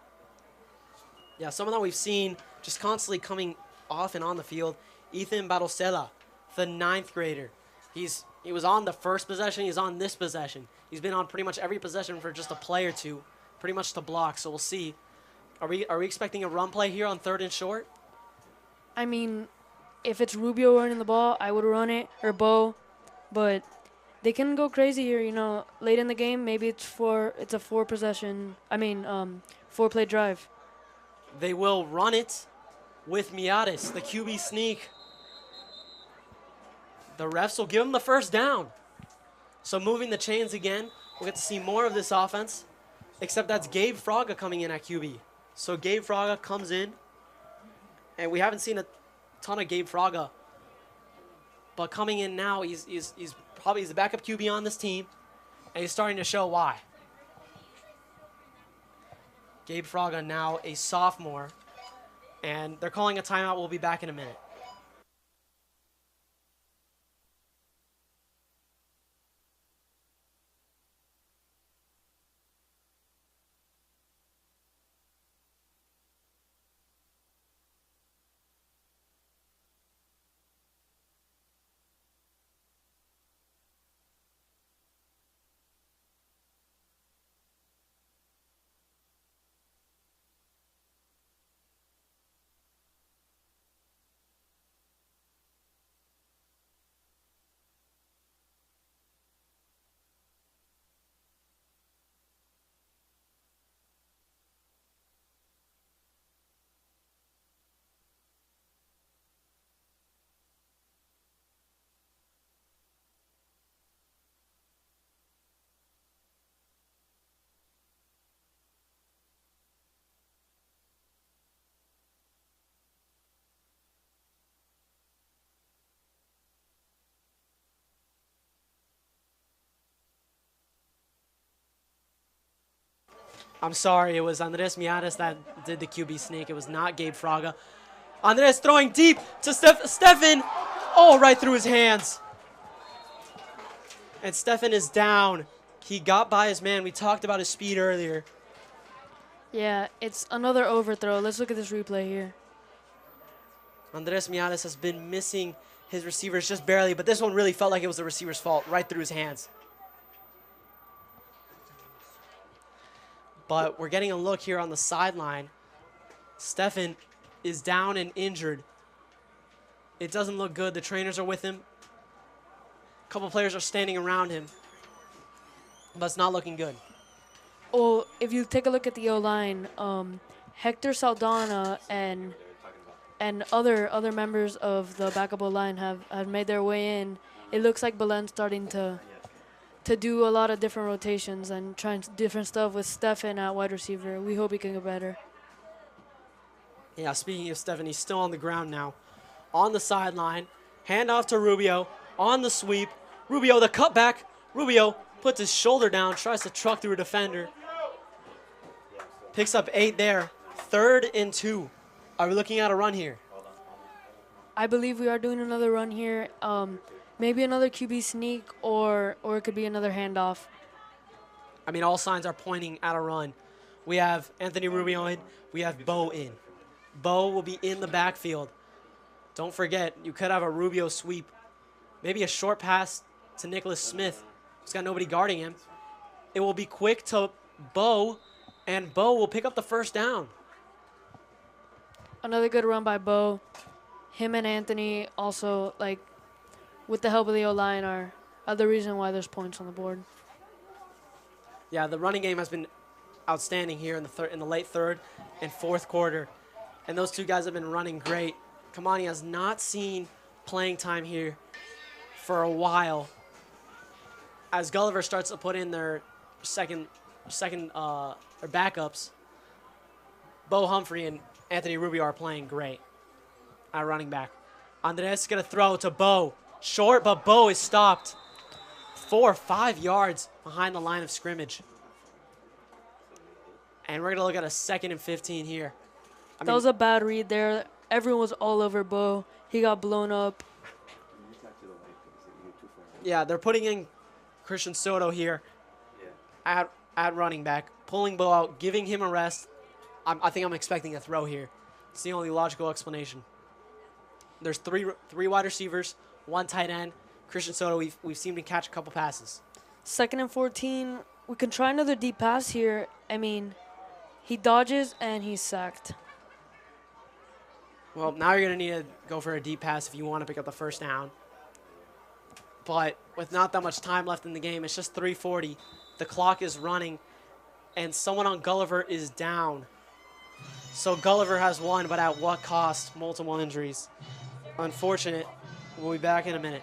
Yeah, someone that we've seen just constantly coming off and on the field, Ethan Barrosella, the 9th grader. He was on the first possession. He's on this possession. He's been on pretty much every possession for just a play or two, pretty much to block. So we'll see. Are we expecting a run play here on 3rd and short? I mean, if it's Rubio running the ball, I would run it, or Bo. But they can go crazy here, you know. Late in the game, maybe it's a 4-play drive. They will run it with Miatis, the QB sneak. The refs will give him the first down. So moving the chains again, we'll get to see more of this offense, except that's Gabe Fraga coming in at QB. So Gabe Fraga comes in, and we haven't seen a ton of Gabe Fraga, but coming in now, he's probably the backup QB on this team, and he's starting to show why. Gabe Fraga now a sophomore, and they're calling a timeout. We'll be back in a minute. I'm sorry, it was Andres Miatis that did the QB sneak. It was not Gabe Fraga. Andres throwing deep to Stefan. Oh, right through his hands. And Stefan is down. He got by his man. We talked about his speed earlier. Yeah, it's another overthrow. Let's look at this replay here. Andres Miatis has been missing his receivers just barely, but this one really felt like it was the receiver's fault, right through his hands. But we're getting a look here on the sideline. Stefan is down and injured. It doesn't look good. The trainers are with him. A couple players are standing around him. But it's not looking good. Well, if you take a look at the O-line, Hector Saldana and other members of the backup O-line have made their way in. It looks like Belen's starting to do a lot of different rotations and trying different stuff with Stefan at wide receiver. We hope he can get better. Yeah, speaking of Stefan, he's still on the ground now. On the sideline, handoff to Rubio, on the sweep. Rubio, the cutback. Rubio puts his shoulder down, tries to truck through a defender. Picks up 8 there. 3rd and 2. Are we looking at a run here? I believe we are doing another run here. Maybe another QB sneak, or it could be another handoff. I mean, all signs are pointing at a run. We have Anthony Rubio in. We have Bo in. Bo will be in the backfield. Don't forget, you could have a Rubio sweep. Maybe a short pass to Nico Smith, who's got nobody guarding him. It will be quick to Bo, and Bo will pick up the first down. Another good run by Bo. Him and Anthony also, like, with the help of the O-line, are the reason why there's points on the board. Yeah, the running game has been outstanding here in the late 3rd and 4th quarter. And those two guys have been running great. Kamani has not seen playing time here for a while. As Gulliver starts to put in their second their backups, Bo Humphrey and Anthony Rubio are playing great at running back. Andres is going to throw to Bo. Short, but Bo is stopped. 4 or 5 yards behind the line of scrimmage. And we're going to look at a 2nd and 15 here. That was a bad read there. Everyone was all over Bo. He got blown up. Yeah, they're putting in Christian Soto here at running back, pulling Bo out, giving him a rest. I think I'm expecting a throw here. It's the only logical explanation. There's three wide receivers, 1 tight end. Christian Soto, we've seen him catch a couple passes. 2nd and 14. We can try another deep pass here. I mean, he dodges and he's sacked. Well, now you're going to need to go for a deep pass if you want to pick up the first down. But with not that much time left in the game, it's just 3:40. The clock is running, and someone on Gulliver is down. So Gulliver has won, but at what cost? Multiple injuries. Unfortunate. We'll be back in a minute.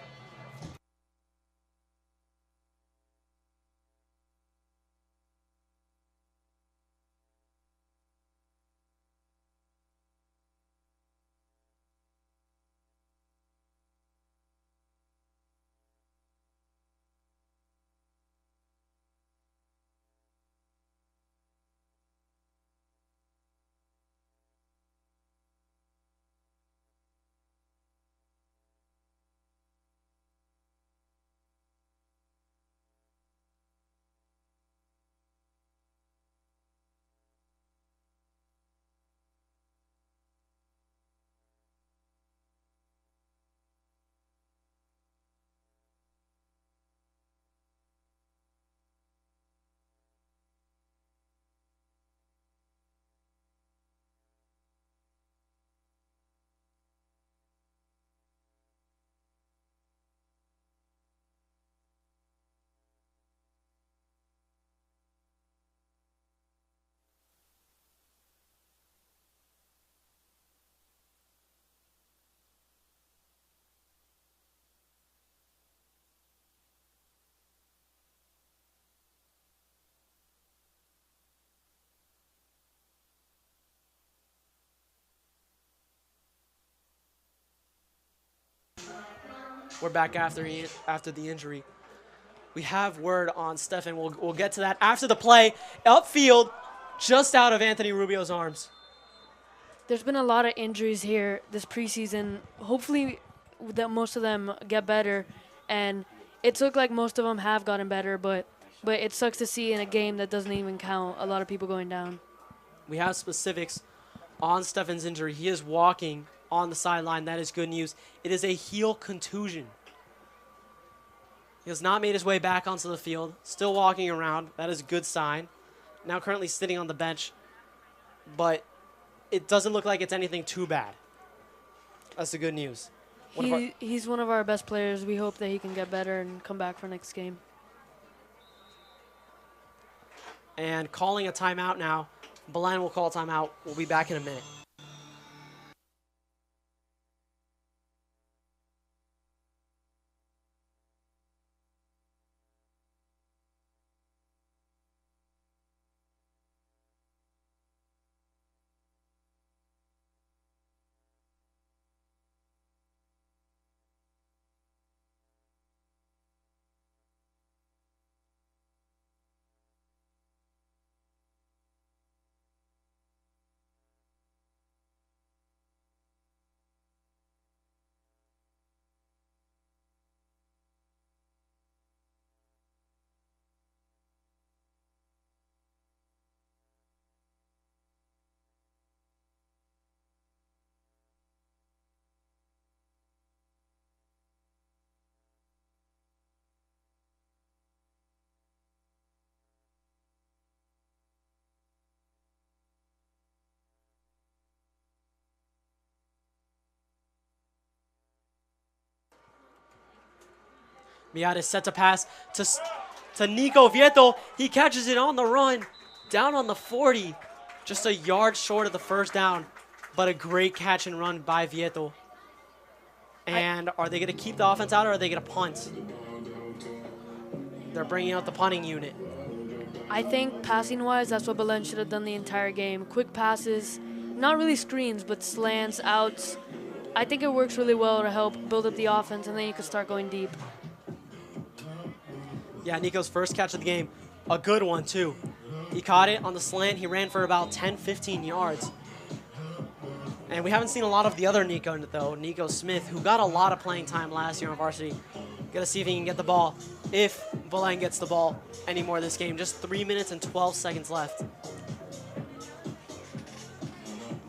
We're back after the injury. We have word on Stefan. We'll get to that after the play. Upfield, just out of Anthony Rubio's arms. There's been a lot of injuries here this preseason. Hopefully that most of them get better. And it looked like most of them have gotten better, but it sucks to see in a game that doesn't even count a lot of people going down. We have specifics on Stefan's injury. He is walking on the sideline. That is good news. It is a heel contusion. He has not made his way back onto the field. Still walking around. That is a good sign. Now currently sitting on the bench. But it doesn't look like it's anything too bad. That's the good news. He's one of our best players. We hope that he can get better and come back for next game. And calling a timeout now. Belen will call a timeout. We'll be back in a minute. Miata sets a pass to Nico Vieto. He catches it on the run, down on the 40, just a yard short of the first down, but a great catch and run by Vieto. And are they going to keep the offense out, or are they going to punt? They're bringing out the punting unit. I think passing-wise, that's what Belen should have done the entire game. Quick passes, not really screens, but slants, outs. I think it works really well to help build up the offense, and then you can start going deep. Yeah, Nico's first catch of the game. A good one, too. He caught it on the slant. He ran for about 10, 15 yards. And we haven't seen a lot of the other Nico, though, Nico Smith, who got a lot of playing time last year on varsity. Gotta see if he can get the ball. If Belen gets the ball anymore this game. Just 3 minutes and 12 seconds left.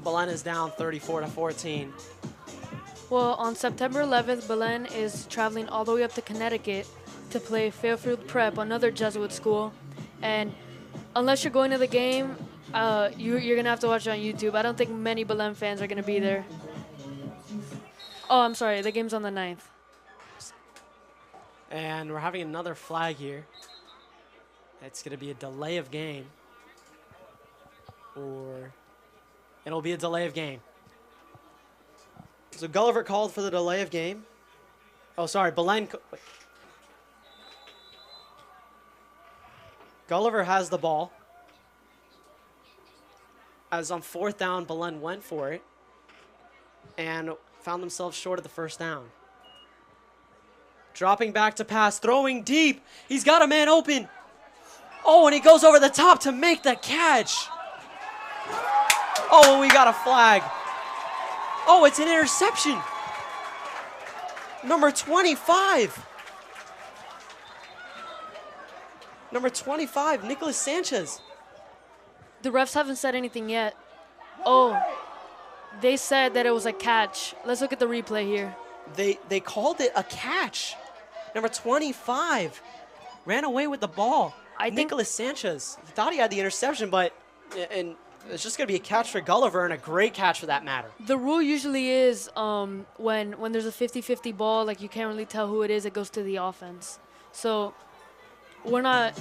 Belen is down 34-14. Well, on September 11th, Belen is traveling all the way up to Connecticut to play Fairfield Prep, another Jesuit school. And unless you're going to the game, you're going to have to watch it on YouTube. I don't think many Belen fans are going to be there. Oh, I'm sorry. The game's on the 9th. And we're having another flag here. It's going to be a delay of game. Or it'll be a delay of game. So Gulliver called for the delay of game. Oh, sorry. Gulliver has the ball. As on 4th down, Belen went for it and found themselves short of the first down. Dropping back to pass, throwing deep. He's got a man open. Oh, and he goes over the top to make the catch. Oh, and we got a flag. Oh, it's an interception. Number 25. Number 25, Nicholas Sanchez. The refs haven't said anything yet. Oh, they said that it was a catch. Let's look at the replay here. They called it a catch. Number 25 ran away with the ball. Nicholas Sanchez. He thought he had the interception, but it's just going to be a catch for Gulliver and a great catch for that matter. The rule usually is when there's a 50-50 ball, like you can't really tell who it is, it goes to the offense. So we're not.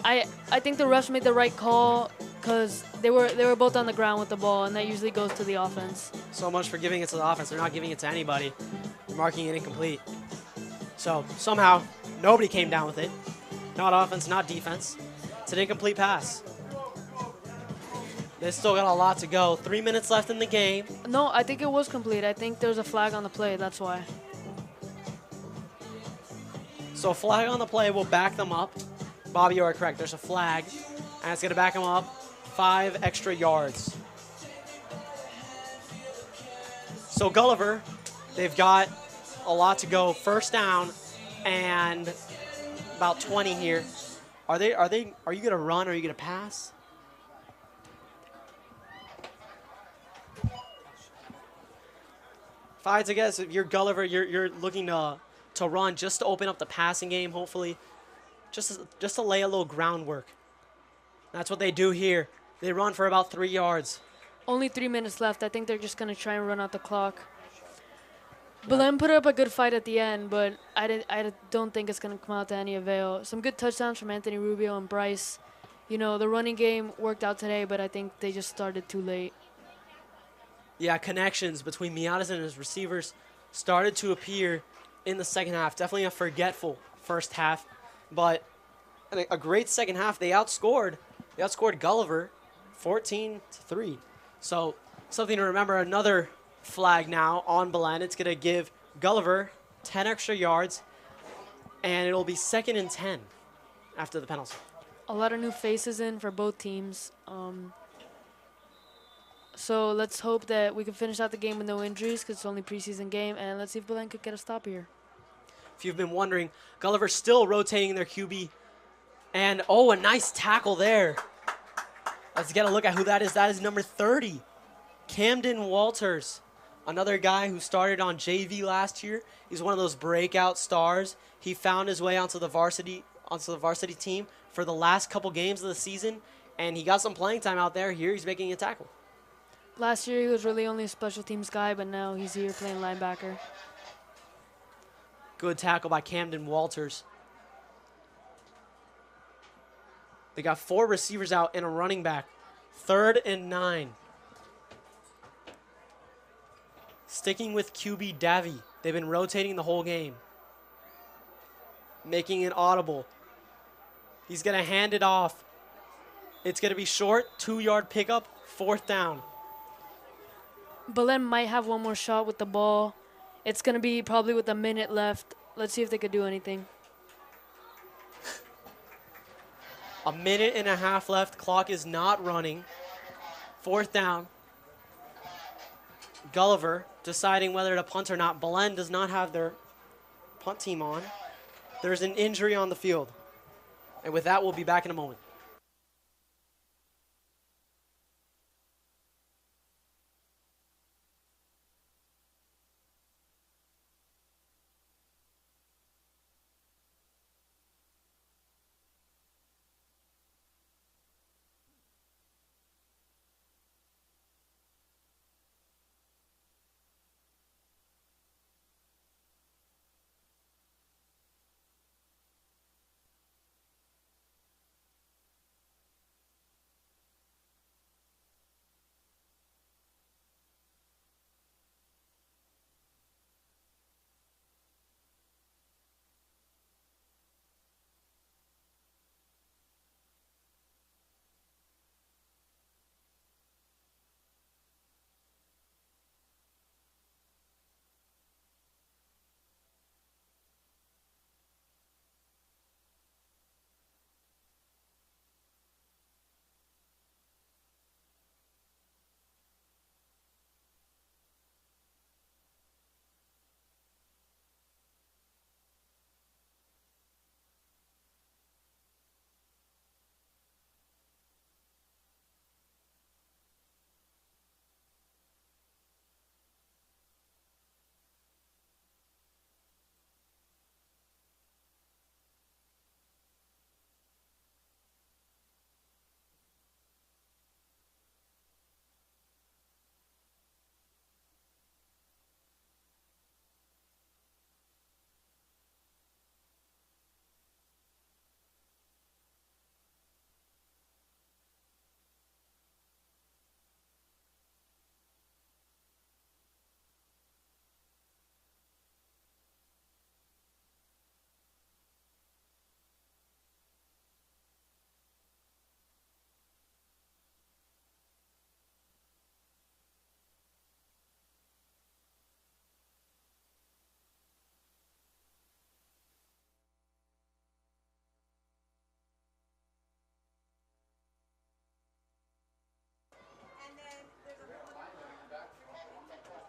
I think the refs made the right call because they were both on the ground with the ball, and that usually goes to the offense. So much for giving it to the offense. They're not giving it to anybody. They're marking it incomplete. So somehow nobody came down with it. Not offense, not defense. It's an incomplete pass. They still got a lot to go. 3 minutes left in the game. No, I think it was complete. I think there was a flag on the play. That's why. So a flag on the play will back them up. Bobby, you are correct. There's a flag, and it's going to back them up 5 extra yards. So Gulliver, they've got a lot to go. First down and about 20 here. Are you going to run or are you going to pass? If I had to guess, if you're Gulliver, you're looking to run just to open up the passing game, hopefully. Just to lay a little groundwork. That's what they do here. They run for about 3 yards. Only 3 minutes left. I think they're just going to try and run out the clock. Belen put up a good fight at the end, but I don't think it's going to come out to any avail. Some good touchdowns from Anthony Rubio and Bryce. You know, the running game worked out today, but I think they just started too late. Yeah, connections between Miatas and his receivers started to appear in the second half. Definitely a forgetful first half, but a great second half. They outscored Gulliver 14-3. So something to remember. Another flag now on Belen. It's going to give Gulliver 10 extra yards, and it'll be 2nd and 10 after the penalty. A lot of new faces in for both teams. So let's hope that we can finish out the game with no injuries because it's only preseason game, and let's see if Belen could get a stop here. If you've been wondering, Gulliver's still rotating their QB. And, oh, a nice tackle there. Let's get a look at who that is. That is number 30, Camden Walters. Another guy who started on JV last year. He's one of those breakout stars. He found his way onto the varsity team for the last couple games of the season, and he got some playing time out there. Here he's making a tackle. Last year he was really only a special teams guy, but now he's here playing linebacker. Good tackle by Camden Walters. They got 4 receivers out and a running back. 3rd and 9. Sticking with QB Davy. They've been rotating the whole game. Making it audible. He's going to hand it off. It's going to be short, 2-yard pickup, 4th down. Belen might have one more shot with the ball. It's going to be probably with a minute left. Let's see if they could do anything. A minute and a half left. Clock is not running. 4th down. Gulliver deciding whether to punt or not. Belen does not have their punt team on. There's an injury on the field. And with that, we'll be back in a moment.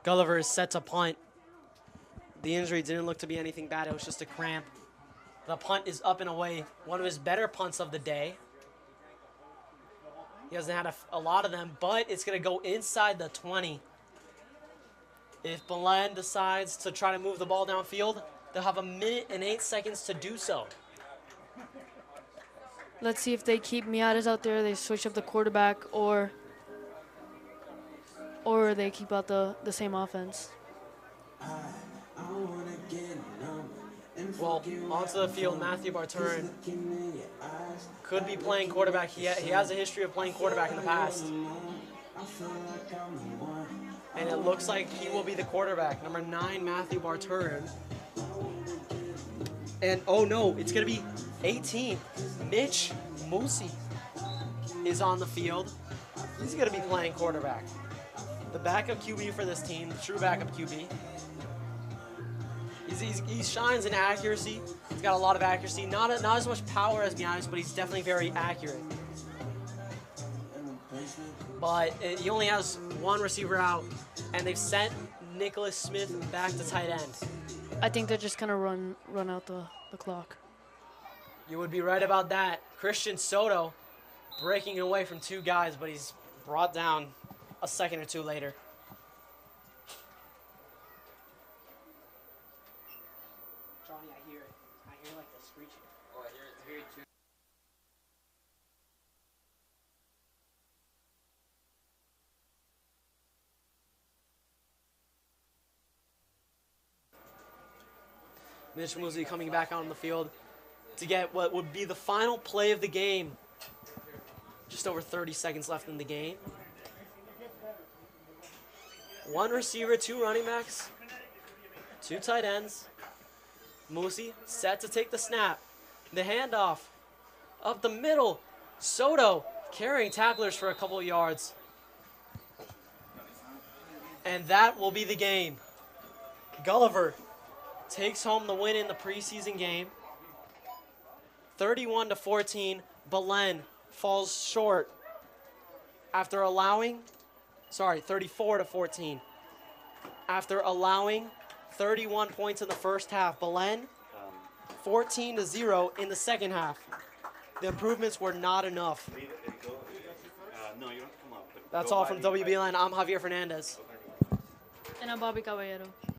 Gulliver is set to punt. The injury didn't look to be anything bad. It was just a cramp. The punt is up and away. One of his better punts of the day. He hasn't had a lot of them, but it's going to go inside the 20. If Belen decides to try to move the ball downfield, they'll have 1 minute and 8 seconds to do so. Let's see if they keep Miatas out there, they switch up the quarterback, or they keep out the same offense. Well, onto the field, Matthew Barturin could be playing quarterback. He has a history of playing quarterback in the past. And it looks like he will be the quarterback. Number 9, Matthew Barturin. And, oh no, it's going to be 18. Mitch Musi is on the field. He's going to be playing quarterback. The backup QB for this team, the true backup QB. He shines in accuracy. He's got a lot of accuracy. Not as much power as Giannis, but he's definitely very accurate. But he only has one receiver out, and they've sent Nico Smith back to tight end. I think they're just going to run out the clock. You would be right about that. Christian Soto breaking away from 2 guys, but he's brought down a second or 2 later. Johnny, I hear it. I hear like the screeching. Oh, I hear it too. Mitch Musi coming back out on the field to get what would be the final play of the game. Just over 30 seconds left in the game. 1 receiver, 2 running backs, 2 tight ends. Musi set to take the snap. The handoff up the middle. Soto carrying tacklers for a couple of yards. And that will be the game. Gulliver takes home the win in the preseason game. 31-14. Belen falls short after allowing, 34-14. After allowing 31 points in the first half, Belen 14-0 in the second half. The improvements were not enough. No, you don't come up. But That's go all by from the- WBLN. I'm Javier Fernandez. And I'm Bobby Caballero.